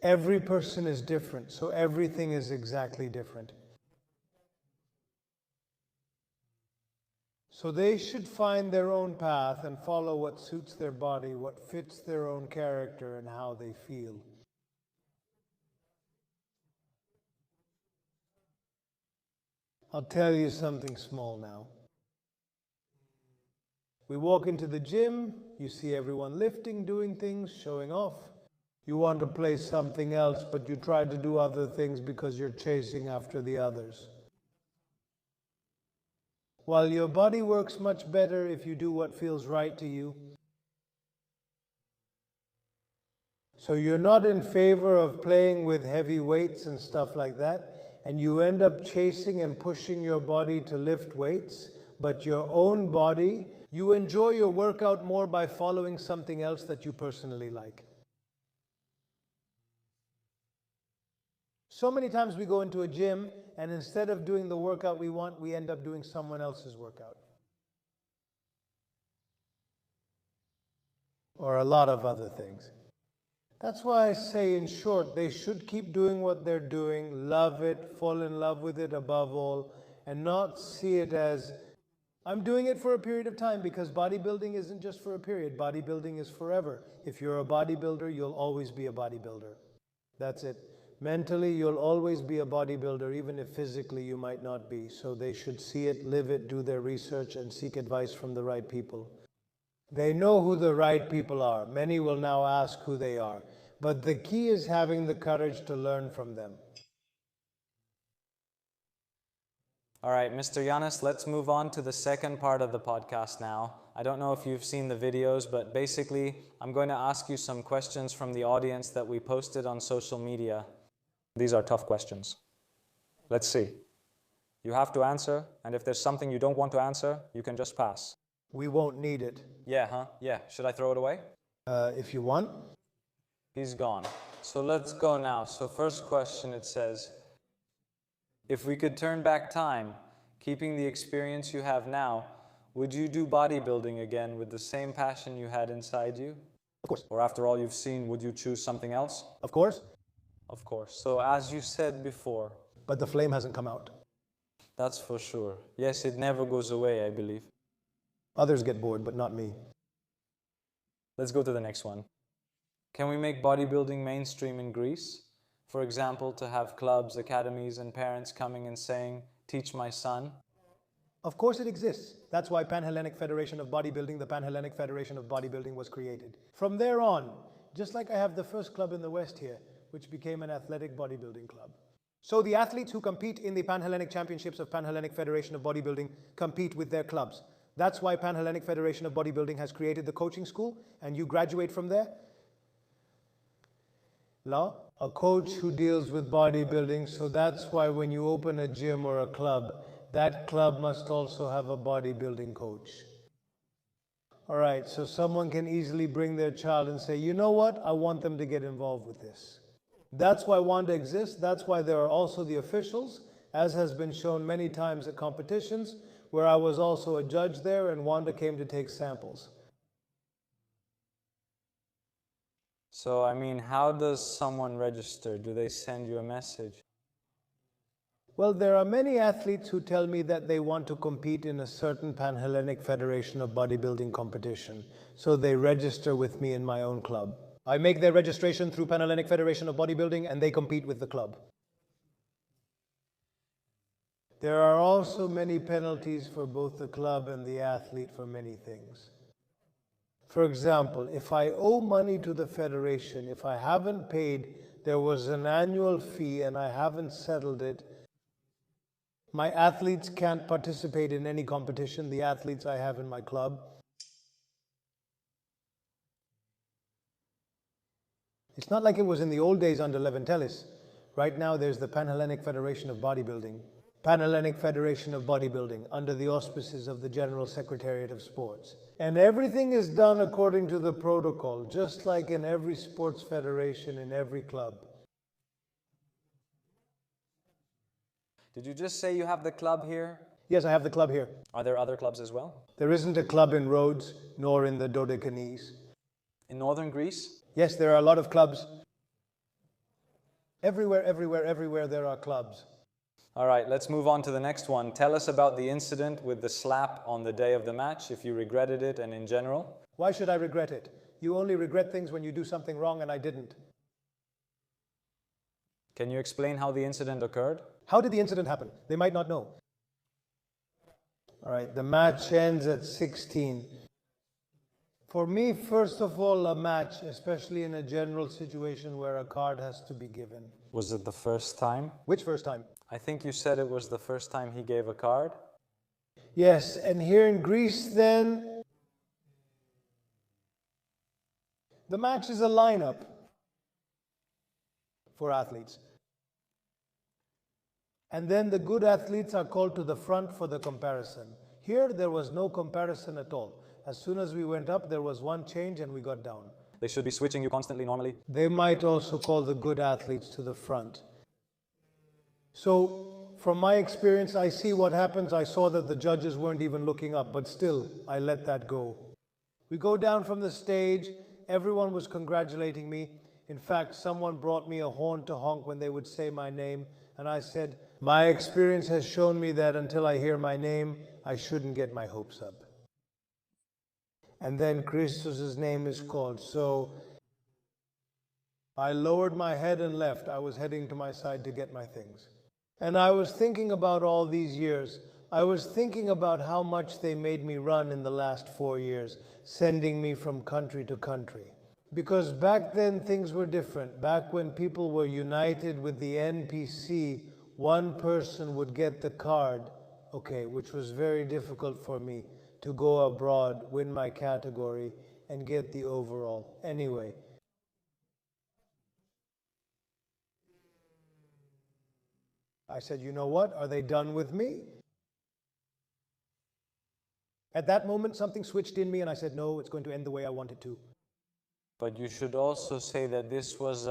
Every person is different, so everything is exactly different. So they should find their own path and follow what suits their body, what fits their own character, and how they feel. I'll tell you something small now. We walk into the gym, you see everyone lifting, doing things, showing off. You want to play something else, but you try to do other things because you're chasing after the others. While your body works much better if you do what feels right to you. So you're not in favor of playing with heavy weights and stuff like that, and you end up chasing and pushing your body to lift weights, but your own body, you enjoy your workout more by following something else that you personally like. So many times we go into a gym, and instead of doing the workout we want, we end up doing someone else's workout. Or a lot of other things. That's why I say, in short, they should keep doing what they're doing, love it, fall in love with it above all, and not see it as, I'm doing it for a period of time, because bodybuilding isn't just for a period. Bodybuilding is forever. If you're a bodybuilder, you'll always be a bodybuilder. That's it. Mentally, you'll always be a bodybuilder, even if physically you might not be. So they should see it, live it, do their research, and seek advice from the right people. They know who the right people are. Many will now ask who they are. But the key is having the courage to learn from them. All right, Mr. Giannis, let's move on to the second part of the podcast now. I don't know if you've seen the videos, but basically, I'm going to ask you some questions from the audience that we posted on social media. These are tough questions. Let's see. You have to answer, and if there's something you don't want to answer, you can just pass. We won't need it. Yeah, huh? Yeah. Should I throw it away? If you want. He's gone. So let's go now. So first question, it says, if we could turn back time, keeping the experience you have now, would you do bodybuilding again with the same passion you had inside you? Of course. Or after all you've seen, would you choose something else? Of course. Of course. So as you said before. But the flame hasn't come out. That's for sure. Yes, it never goes away, I believe. Others get bored, but not me. Let's go to the next one. Can we make bodybuilding mainstream in Greece? For example, to have clubs, academies, and parents coming and saying, teach my son? Of course it exists. That's why Pan-Hellenic Federation of Bodybuilding, the Pan-Hellenic Federation of Bodybuilding was created. From there on, just like I have the first club in the West here, which became an athletic bodybuilding club. So the athletes who compete in the Pan-Hellenic Championships of Pan-Hellenic Federation of Bodybuilding compete with their clubs. That's why Pan-Hellenic Federation of Bodybuilding has created the coaching school, and you graduate from there. Law, a coach who deals with bodybuilding, so that's why when you open a gym or a club, that club must also have a bodybuilding coach. All right, so someone can easily bring their child and say, you know what, I want them to get involved with this. That's why WANDA exists. That's why there are also the officials, as has been shown many times at competitions, where I was also a judge there and WANDA came to take samples. So, I mean, how does someone register? Do they send you a message? Well, there are many athletes who tell me that they want to compete in a certain Pan-Hellenic Federation of Bodybuilding competition, so they register with me in my own club. I make their registration through Pan-Hellenic Federation of Bodybuilding and they compete with the club. There are also many penalties for both the club and the athlete for many things. For example, if I owe money to the federation, if I haven't paid, there was an annual fee and I haven't settled it, my athletes can't participate in any competition, the athletes I have in my club. It's not like it was in the old days under Leventelis. Right now there's the Pan-Hellenic Federation of Bodybuilding. Pan-Hellenic Federation of Bodybuilding under the auspices of the General Secretariat of Sports. And everything is done according to the protocol, just like in every sports federation, in every club. Did you just say you have the club here? Yes, I have the club here. Are there other clubs as well? There isn't a club in Rhodes, nor in the Dodecanese. In northern Greece? Yes, there are a lot of clubs. Everywhere there are clubs. All right, let's move on to the next one. Tell us about the incident with the slap on the day of the match, if you regretted it and in general. Why should I regret it? You only regret things when you do something wrong, and I didn't. Can you explain how the incident occurred? How did the incident happen? They might not know. All right, the match ends at 16. For me, first of all, a match, especially in a general situation where a card has to be given. Was it the first time? Which first time? I think you said it was the first time he gave a card. Yes, and here in Greece then, the match is a lineup for athletes. And then the good athletes are called to the front for the comparison. Here there was no comparison at all. As soon as we went up, there was one change and we got down. They should be switching you constantly normally. They might also call the good athletes to the front. So, from my experience, I see what happens. I saw that the judges weren't even looking up, but still, I let that go. We go down from the stage. Everyone was congratulating me. In fact, someone brought me a horn to honk when they would say my name. And I said, my experience has shown me that until I hear my name, I shouldn't get my hopes up. And then Christos' name is called. So I lowered my head and left. I was heading to my side to get my things. And I was thinking about all these years. I was thinking about how much they made me run in the last 4 years, sending me from country to country. Because back then things were different. Back when people were united with the NPC, one person would get the card, okay, which was very difficult for me to go abroad, win my category, and get the overall. Anyway. I said, you know what? Are they done with me? At that moment, something switched in me and I said, no, it's going to end the way I want it to. But you should also say that this was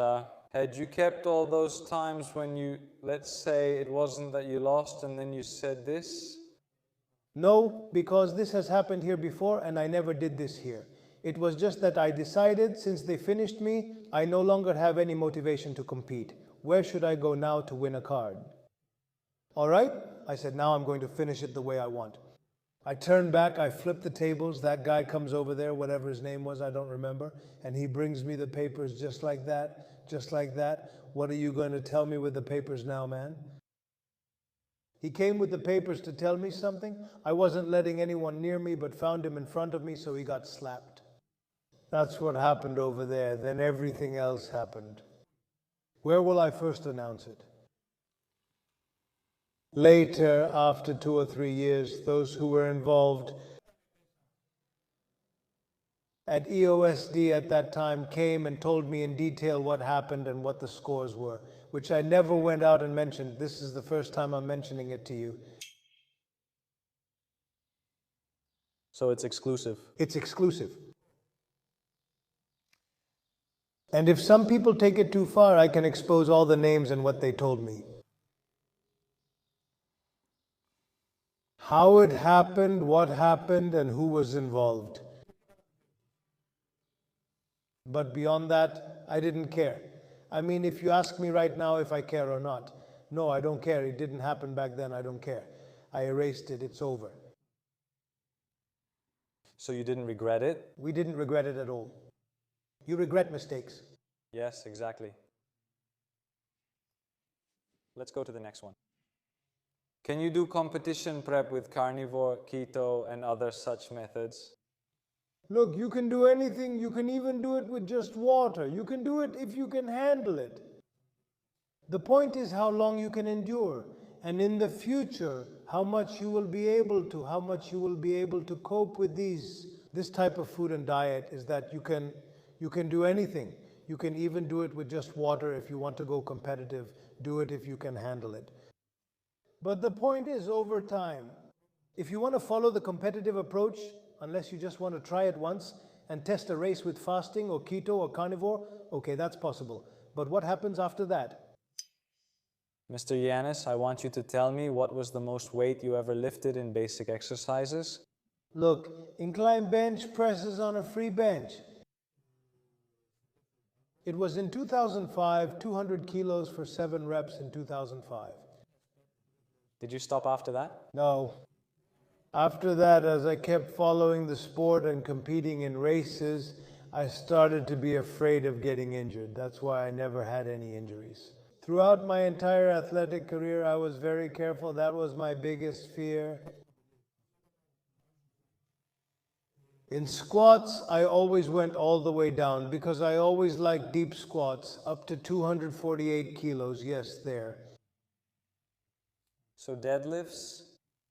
had you kept all those times when you, let's say it wasn't that you lost and then you said this? No, because this has happened here before and I never did this here. It was just that I decided, since they finished me, I no longer have any motivation to compete. Where should I go now to win a card? All right, I said, now I'm going to finish it the way I want. I turned back, I flipped the tables, that guy comes over there, whatever his name was, I don't remember, and he brings me the papers just like that. Just like that. What are you going to tell me with the papers now, man? He came with the papers to tell me something. I wasn't letting anyone near me, but found him in front of me, so he got slapped. That's what happened over there. Then everything else happened. Where will I first announce it? Later, after 2 or 3 years, those who were involved at EOSD at that time came and told me in detail what happened and what the scores were, which I never went out and mentioned. This is the first time I'm mentioning it to you. So it's exclusive. It's exclusive. And if some people take it too far, I can expose all the names and what they told me. How it happened, what happened, and who was involved. But beyond that, I didn't care. I mean, if you ask me right now if I care or not, no, I don't care. It didn't happen back then. I don't care. I erased it. It's over. So you didn't regret it? We didn't regret it at all. You regret mistakes. Yes, exactly. Let's go to the next one. Can you do competition prep with carnivore, keto, and other such methods? Look, you can do anything. You can even do it with just water. You can do it if you can handle it. The point is how long you can endure. And in the future, how much you will be able to cope with this type of food and diet is that you can do anything. You can even do it with just water if you want to go competitive. Do it if you can handle it. But the point is, over time, if you want to follow the competitive approach, unless you just want to try it once and test a race with fasting or keto or carnivore, okay, that's possible. But what happens after that? Mr. Giannis, I want you to tell me what was the most weight you ever lifted in basic exercises? Look, incline bench presses on a free bench. It was in 2005, 200 kilos for 7 reps in 2005. Did you stop after that? No. After that, as I kept following the sport and competing in races, I started to be afraid of getting injured. That's why I never had any injuries. Throughout my entire athletic career, I was very careful. That was my biggest fear. In squats, I always went all the way down because I always liked deep squats, up to 248 kilos. Yes, there. So deadlifts?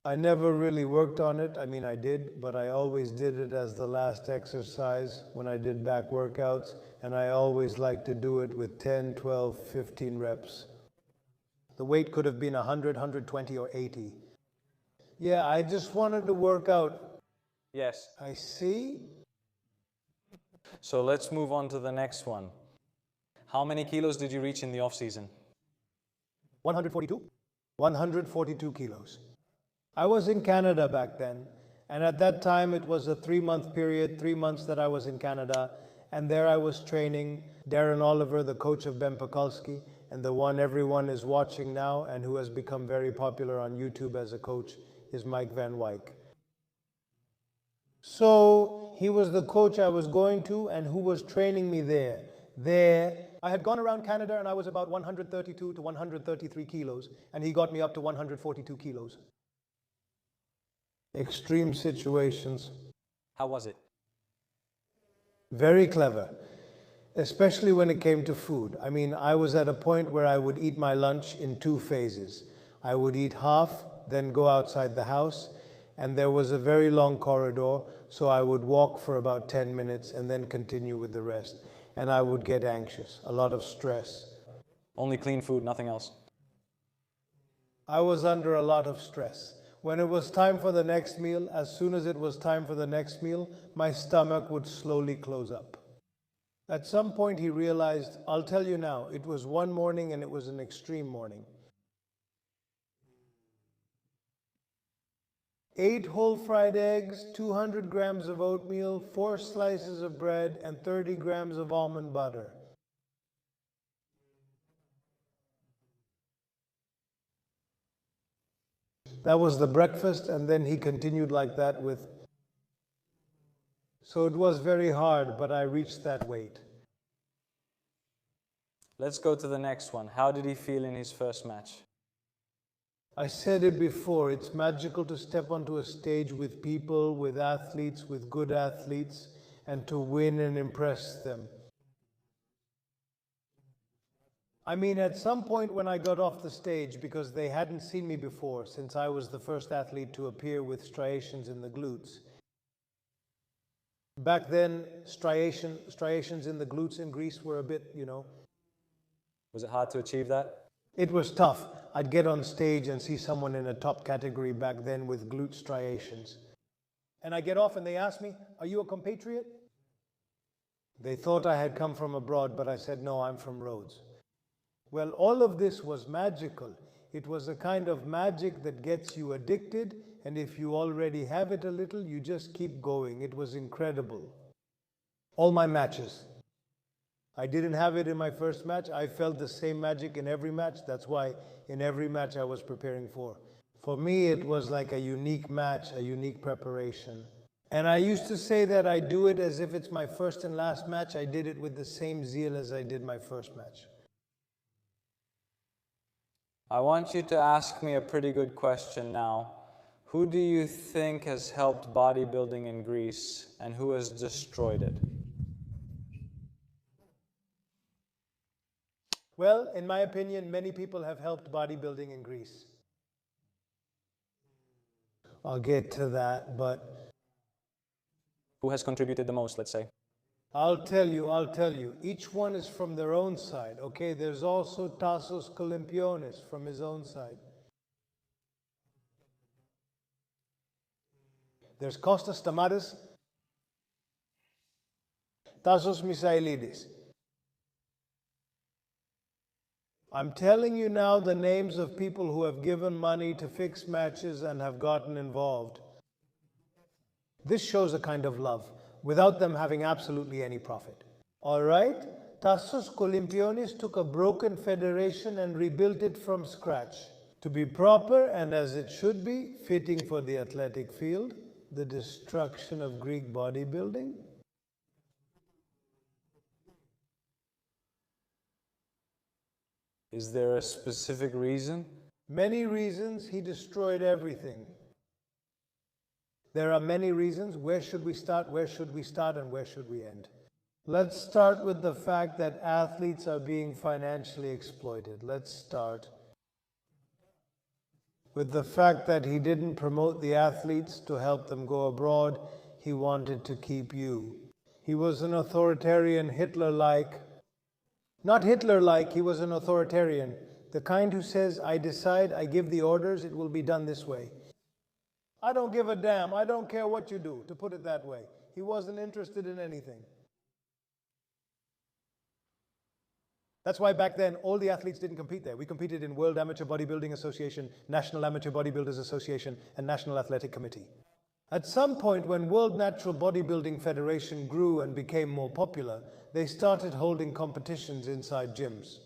I never really worked on it. I mean, I did, but I always did it as the last exercise when I did back workouts, and I always liked to do it with 10, 12, 15 reps. The weight could have been 100, 120, or 80. Yeah, I just wanted to work out. Yes. I see. So let's move on to the next one. How many kilos did you reach in the off-season? 142? 142 kilos. I was in Canada back then, and at that time it was a 3-month period, 3 months that I was in Canada, and there I was training Darren Oliver, the coach of Ben Pakulski, and the one everyone is watching now and who has become very popular on YouTube as a coach is Mike Van Wyk. So he was the coach I was going to and who was training me there. I had gone around Canada and I was about 132 to 133 kilos, and he got me up to 142 kilos. Extreme situations. How was it? Very clever, especially when it came to food. I mean, I was at a point where I would eat my lunch in 2 phases. I would eat half, then go outside the house, and there was a very long corridor, so I would walk for about 10 minutes and then continue with the rest. And I would get anxious, a lot of stress. Only clean food, nothing else? I was under a lot of stress. When it was time for the next meal, as soon as it was time for the next meal, my stomach would slowly close up. At some point he realized, I'll tell you now, it was one morning and it was an extreme morning. 8 whole fried eggs, 200 grams of oatmeal, 4 slices of bread, and 30 grams of almond butter. That was the breakfast, and then he continued like that with... So it was very hard, but I reached that weight. Let's go to the next one. How did he feel in his first match? I said it before, it's magical to step onto a stage with people, with athletes, with good athletes, and to win and impress them. I mean, at some point when I got off the stage, because they hadn't seen me before, since I was the first athlete to appear with striations in the glutes. Back then, striations in the glutes in Greece were a bit, Was it hard to achieve that? it was tough. I'd get on stage and see someone in a top category back then with glute striations. And I get off and they ask me, "Are you a compatriot?" They thought I had come from abroad, but I said, "No, I'm from Rhodes." Well, all of this was magical. It was a kind of magic that gets you addicted, and if you already have it a little, you just keep going. It was incredible. All my matches. I didn't have it in my first match. I felt the same magic in every match. That's why in every match I was preparing for. For me, it was like a unique match, a unique preparation. And I used to say that I do it as if it's my first and last match. I did it with the same zeal as I did my first match. I want you to ask me a pretty good question now. Who do you think has helped bodybuilding in Greece and who has destroyed it? Well, in my opinion, many people have helped bodybuilding in Greece. I'll get to that, but Who has contributed the most, let's say? I'll tell you. Each one is from their own side, okay? There's also Tassos Kolimpionis from his own side. There's Kostas Stamatis, Tassos Misailidis. I'm telling you now the names of people who have given money to fix matches and have gotten involved. This shows a kind of love, without them having absolutely any profit. All right? Tassos Kolimpionis took a broken federation and rebuilt it from scratch. To be proper and as it should be, fitting for the athletic field, the destruction of Greek bodybuilding. Is there a specific reason? Many reasons. He destroyed everything. There are many reasons. Where should we start? Where should we start and where should we end? Let's start with the fact that athletes are being financially exploited. Let's start with the fact that he didn't promote the athletes to help them go abroad. He wanted to keep you. He was an authoritarian, Hitler-like. Not Hitler-like, he was an authoritarian. The kind who says, "I decide, I give the orders, it will be done this way. I don't give a damn, I don't care what you do," to put it that way. He wasn't interested in anything. That's why back then, all the athletes didn't compete there. We competed in World Amateur Bodybuilding Association, National Amateur Bodybuilders Association, and National Athletic Committee. At some point, when World Natural Bodybuilding Federation grew and became more popular, they started holding competitions inside gyms.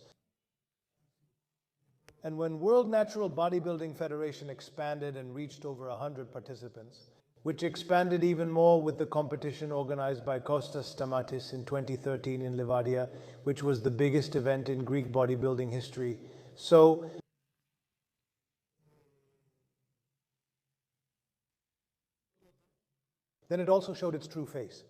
And when World Natural Bodybuilding Federation expanded and reached over 100 participants, which expanded even more with the competition organized by Kostas Stamatis in 2013 in Livadia, which was the biggest event in Greek bodybuilding history. So then it also showed its true face.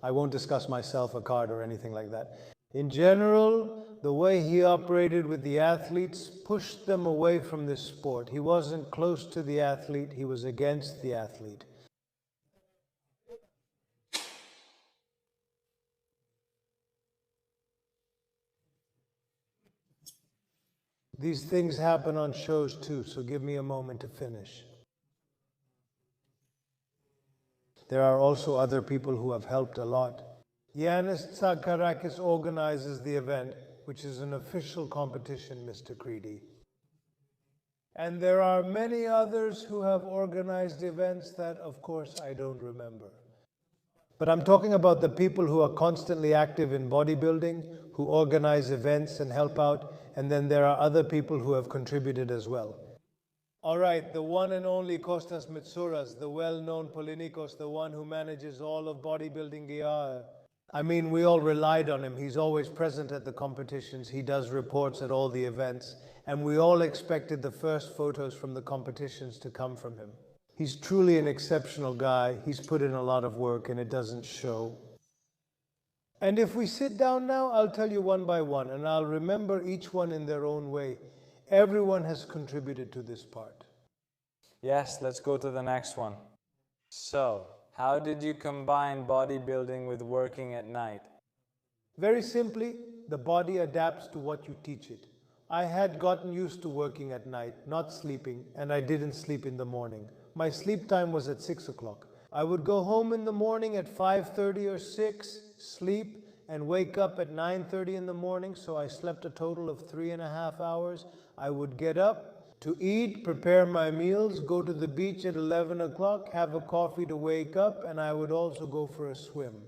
I won't discuss myself, a card, or anything like that. In general, the way he operated with the athletes pushed them away from this sport. He wasn't close to the athlete, he was against the athlete. These things happen on shows too, so give me a moment to finish. There are also other people who have helped a lot. Giannis Tsakarakis organizes the event, which is an official competition, Mr. Creedy. And there are many others who have organized events that, of course, I don't remember. But I'm talking about the people who are constantly active in bodybuilding, who organize events and help out, and then there are other people who have contributed as well. All right, the one and only Kostas Mitsouras, the well-known Polinikos, the one who manages all of bodybuilding gear. I mean, we all relied on him. He's always present at the competitions. He does reports at all the events. And we all expected the first photos from the competitions to come from him. He's truly an exceptional guy. He's put in a lot of work and it doesn't show. And if we sit down now, I'll tell you one by one, and I'll remember each one in their own way. Everyone has contributed to this part. Yes, let's go to the next one. So, how did you combine bodybuilding with working at night? Very simply, the body adapts to what you teach it. I had gotten used to working at night, not sleeping, and I didn't sleep in the morning. My sleep time was at 6 o'clock. I would go home in the morning at 5:30 or 6, sleep, and wake up at 9:30 in the morning, so I slept a total of 3.5 hours. I would get up to eat, prepare my meals, go to the beach at 11 o'clock, have a coffee to wake up, and I would also go for a swim.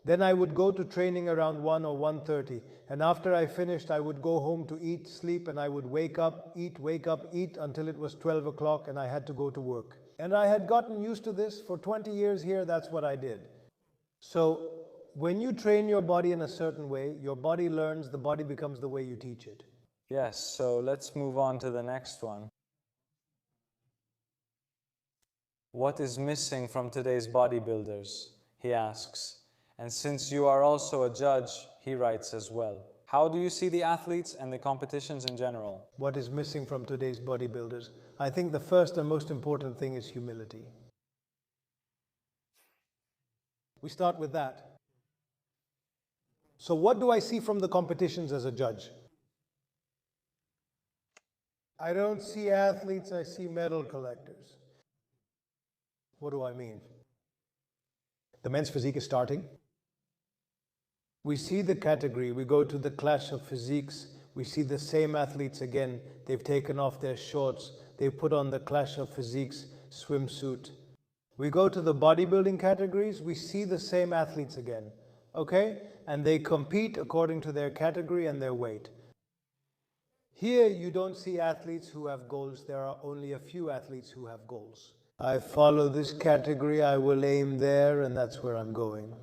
Then I would go to training around 1 or 1:30, and after I finished, I would go home to eat, sleep, and I would wake up, eat until it was 12 o'clock and I had to go to work. And I had gotten used to this. For 20 years here, that's what I did. So when you train your body in a certain way, your body learns, the body becomes the way you teach it. Yes, so let's move on to the next one. What is missing from today's bodybuilders? He asks. And since you are also a judge, he writes as well. How do you see the athletes and the competitions in general? What is missing from today's bodybuilders? I think the first and most important thing is humility. We start with that. So what do I see from the competitions as a judge? I don't see athletes, I see medal collectors. What do I mean? The men's physique is starting. We see the category, we go to the clash of physiques, we see the same athletes again. They've taken off their shorts, they've put on the clash of physiques swimsuit. We go to the bodybuilding categories, we see the same athletes again, okay? And they compete according to their category and their weight. Here you don't see athletes who have goals, there are only a few athletes who have goals. I follow this category, I will aim there, and that's where I'm going.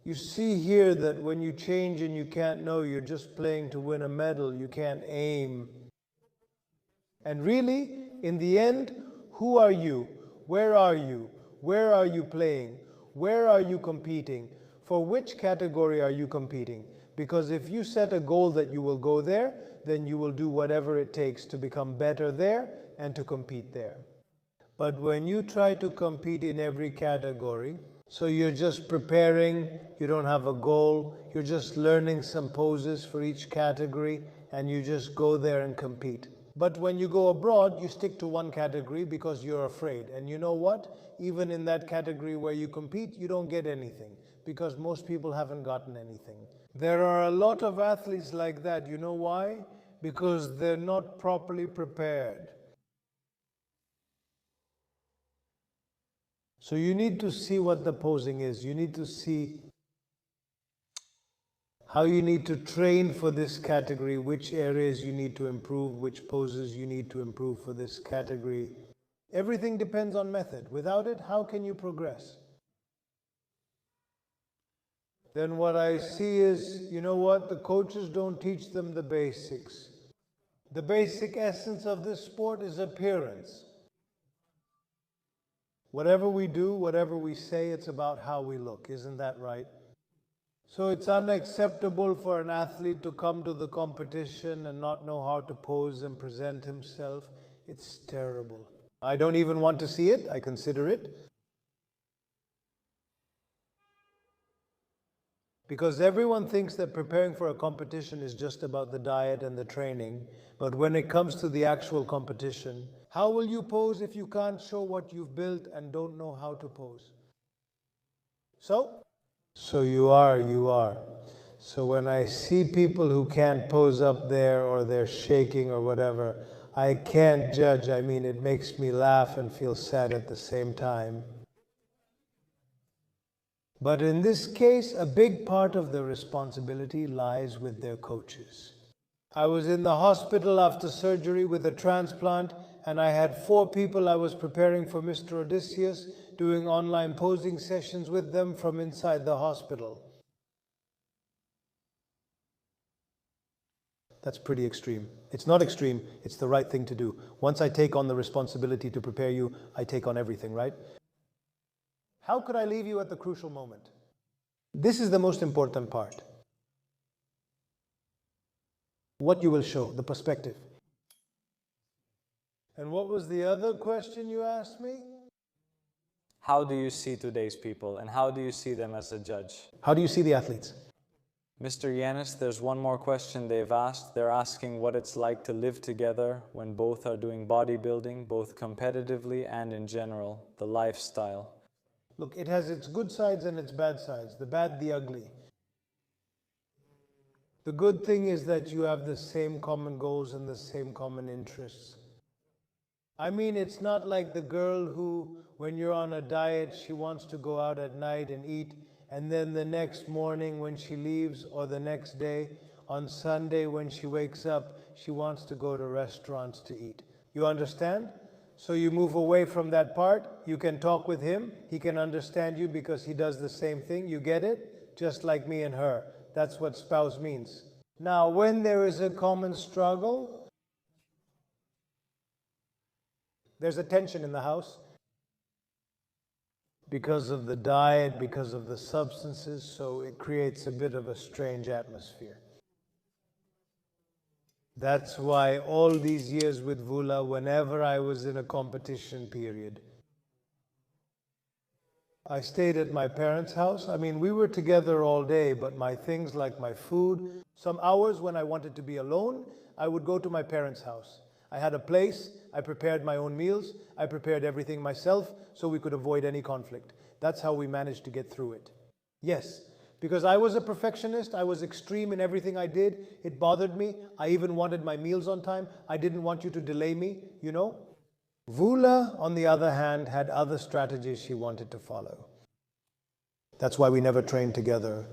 You see here that when you change and you can't know, you're just playing to win a medal, you can't aim. And really, in the end, who are you? Where are you? Where are you playing? Where are you competing? For which category are you competing? Because if you set a goal that you will go there, then you will do whatever it takes to become better there and to compete there. But when you try to compete in every category, so you're just preparing, you don't have a goal, you're just learning some poses for each category, and you just go there and compete. But when you go abroad, you stick to one category because you're afraid. And you know what? Even in that category where you compete, you don't get anything because most people haven't gotten anything. There are a lot of athletes like that. You know why? Because they're not properly prepared. So you need to see what the posing is. You need to see how you need to train for this category, which areas you need to improve, which poses you need to improve for this category. Everything depends on method. Without it, how can you progress? Then what I see is, you know what? The coaches don't teach them the basics. The basic essence of this sport is appearance. Whatever we do, whatever we say, it's about how we look. Isn't that right? So it's unacceptable for an athlete to come to the competition and not know how to pose and present himself. It's terrible. I don't even want to see it. I consider it. Because everyone thinks that preparing for a competition is just about the diet and the training. But when it comes to the actual competition, how will you pose if you can't show what you've built and don't know how to pose? So you are. So when I see people who can't pose up there or they're shaking or whatever, I can't judge. I mean, it makes me laugh and feel sad at the same time. But in this case, a big part of the responsibility lies with their coaches. I was in the hospital after surgery with a transplant, and I had 4 people I was preparing for Mr. Odysseus, doing online posing sessions with them from inside the hospital. That's pretty extreme. It's not extreme, it's the right thing to do. Once I take on the responsibility to prepare you, I take on everything, right? How could I leave you at the crucial moment? This is the most important part. What you will show, the perspective. And what was the other question you asked me? How do you see today's people, and how do you see them as a judge? How do you see the athletes? Mr. Giannis, there's one more question they've asked. They're asking what it's like to live together when both are doing bodybuilding, both competitively and in general, the lifestyle. Look, it has its good sides and its bad sides, the bad, the ugly. The good thing is that you have the same common goals and the same common interests. I mean, it's not like the girl who, when you're on a diet, she wants to go out at night and eat, and then the next morning when she leaves, or the next day, on Sunday when she wakes up, she wants to go to restaurants to eat. You understand? So you move away from that part. You can talk with him. He can understand you because he does the same thing. You get it? Just like me and her. That's what spouse means. Now, when there is a common struggle, there's a tension in the house because of the diet, because of the substances, so it creates a bit of a strange atmosphere. That's why all these years with Vula, whenever I was in a competition period, I stayed at my parents' house. I mean, we were together all day, but my things like my food, some hours when I wanted to be alone, I would go to my parents' house. I had a place, I prepared my own meals, I prepared everything myself so we could avoid any conflict. That's how we managed to get through it. Yes, because I was a perfectionist, I was extreme in everything I did. It bothered me. I even wanted my meals on time. I didn't want you to delay me, you know. Vula, on the other hand, had other strategies she wanted to follow. That's why we never trained together.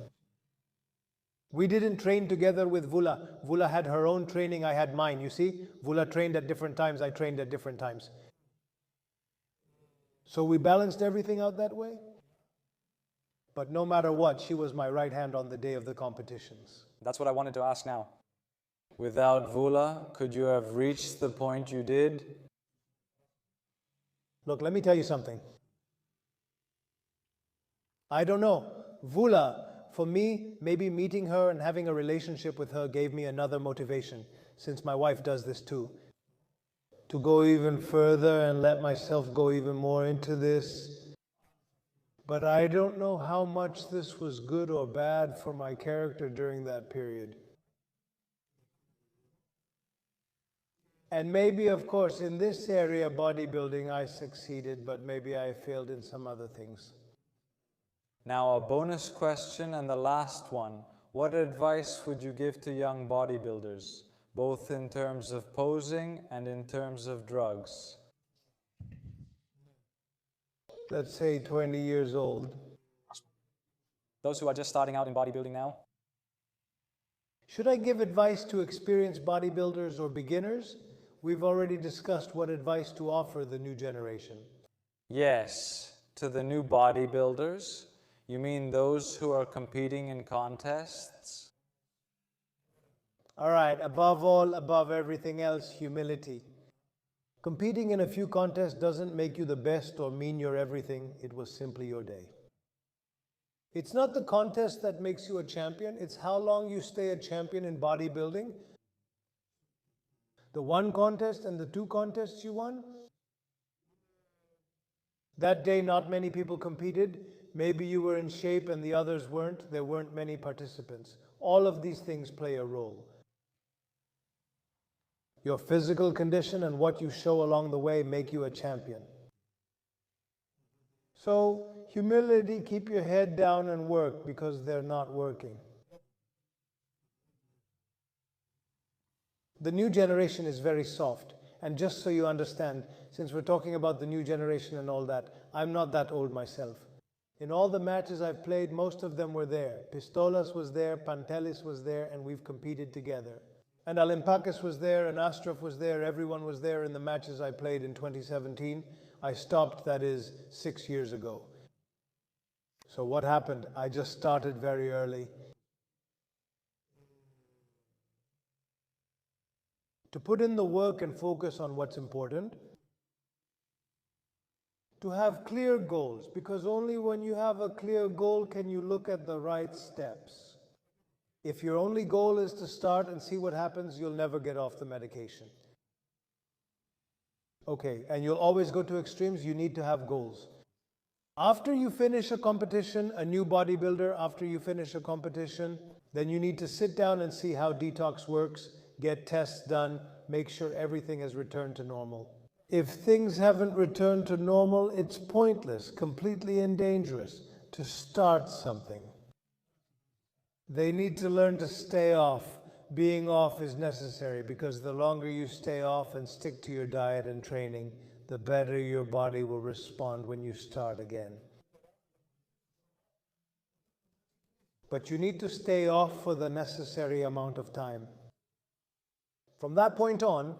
We didn't train together with Vula. Vula had her own training, I had mine, you see? Vula trained at different times, I trained at different times. So we balanced everything out that way. But no matter what, she was my right hand on the day of the competitions. That's what I wanted to ask now. Without Vula, could you have reached the point you did? Look, let me tell you something. I don't know. Vula, for me, maybe meeting her and having a relationship with her gave me another motivation, since my wife does this too. To go even further and let myself go even more into this. But I don't know how much this was good or bad for my character during that period. And maybe, of course, in this area, bodybuilding, I succeeded, but maybe I failed in some other things. Now, a bonus question and the last one. What advice would you give to young bodybuilders, both in terms of posing and in terms of drugs? Let's say 20 years old. Those who are just starting out in bodybuilding now? Should I give advice to experienced bodybuilders or beginners? We've already discussed what advice to offer the new generation. Yes, to the new bodybuilders. You mean those who are competing in contests? All right, above all, above everything else, humility. Competing in a few contests doesn't make you the best or mean you're everything. It was simply your day. It's not the contest that makes you a champion. It's how long you stay a champion in bodybuilding. The one contest and the 2 contests you won. That day, not many people competed. Maybe you were in shape and the others weren't. There weren't many participants. All of these things play a role. Your physical condition and what you show along the way make you a champion. So, humility, keep your head down and work because they're not working. The new generation is very soft. And just so you understand, since we're talking about the new generation and all that, I'm not that old myself. In all the matches I've played, most of them were there. Pistolas was there, Pantelis was there, and we've competed together. And Olympiakos was there, and Astrov was there, everyone was there in the matches I played in 2017. I stopped, that is, 6 years ago. So what happened? I just started very early. To put in the work and focus on what's important. To have clear goals, because only when you have a clear goal can you look at the right steps. If your only goal is to start and see what happens, you'll never get off the medication. Okay, and you'll always go to extremes. You need to have goals. After you finish a competition, a new bodybuilder, after you finish a competition, then you need to sit down and see how detox works, get tests done, make sure everything has returned to normal. If things haven't returned to normal, it's pointless, completely and dangerous to start something. They need to learn to stay off. Being off is necessary because the longer you stay off and stick to your diet and training, the better your body will respond when you start again. But you need to stay off for the necessary amount of time. From that point on,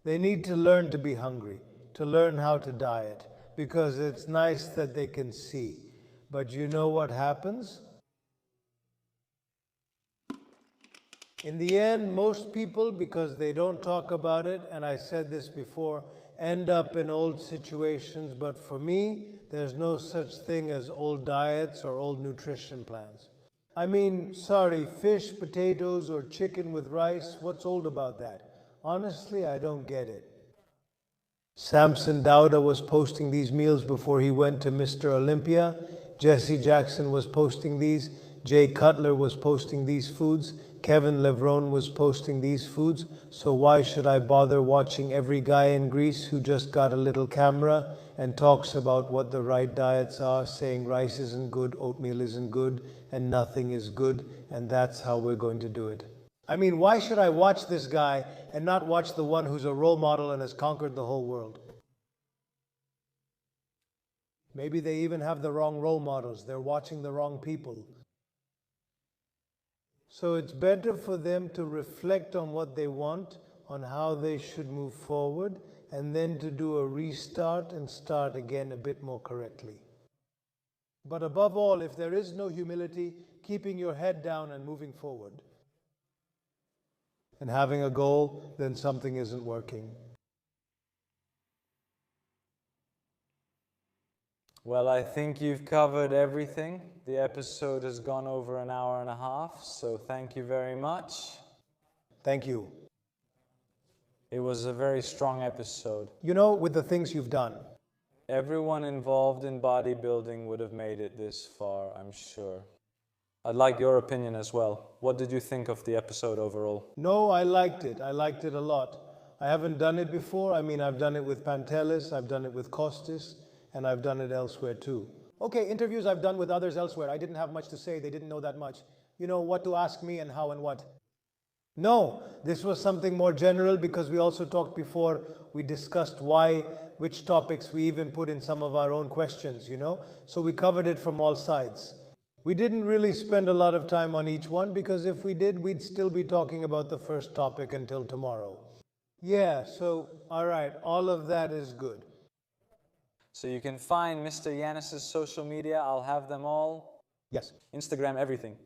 they need to learn to be hungry, to learn how to diet, because it's nice that they can see. But you know what happens? In the end, most people, because they don't talk about it, and I said this before, end up in old situations. But for me, there's no such thing as old diets or old nutrition plans. I mean, sorry, fish, potatoes, or chicken with rice, what's old about that? Honestly, I don't get it. Samson Dauda was posting these meals before he went to Mr. Olympia. Jesse Jackson was posting these. Jay Cutler was posting these foods. Kevin Levrone was posting these foods. So why should I bother watching every guy in Greece who just got a little camera and talks about what the right diets are, saying rice isn't good, oatmeal isn't good, and nothing is good, and that's how we're going to do it. I mean, why should I watch this guy and not watch the one who's a role model and has conquered the whole world? Maybe they even have the wrong role models. They're watching the wrong people. So it's better for them to reflect on what they want, on how they should move forward, and then to do a restart and start again a bit more correctly. But above all, if there is no humility, keeping your head down and moving forward, and having a goal, then something isn't working. Well, I think you've covered everything. The episode has gone over an hour and a half, so thank you very much. Thank you. It was a very strong episode. You know, with the things you've done, Everyone involved in bodybuilding would have made it this far, I'm sure. I'd like your opinion as well. What did you think of the episode overall? no, I liked it. I liked it a lot. I haven't done it before. I mean, I've done it with Pantelis, I've done it with Kostis, and I've done it elsewhere too. Okay, interviews I've done with others elsewhere. I didn't have much to say. They didn't know that much. You know, what to ask me and how and what. No, this was something more general because we also talked before. We discussed which topics we even put in some of our own questions, you know. So we covered it from all sides. We didn't really spend a lot of time on each one because if we did, we'd still be talking about the first topic until tomorrow. Yeah, so, all right, all of that is good. So you can find Mr. Giannis' social media. I'll have them all. Yes. Instagram, everything.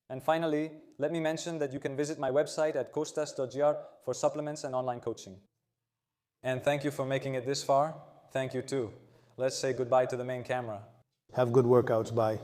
And finally, let me mention that you can visit my website at kostas.gr for supplements and online coaching. And thank you for making it this far. Thank you too. Let's say goodbye to the main camera. Have good workouts. Bye.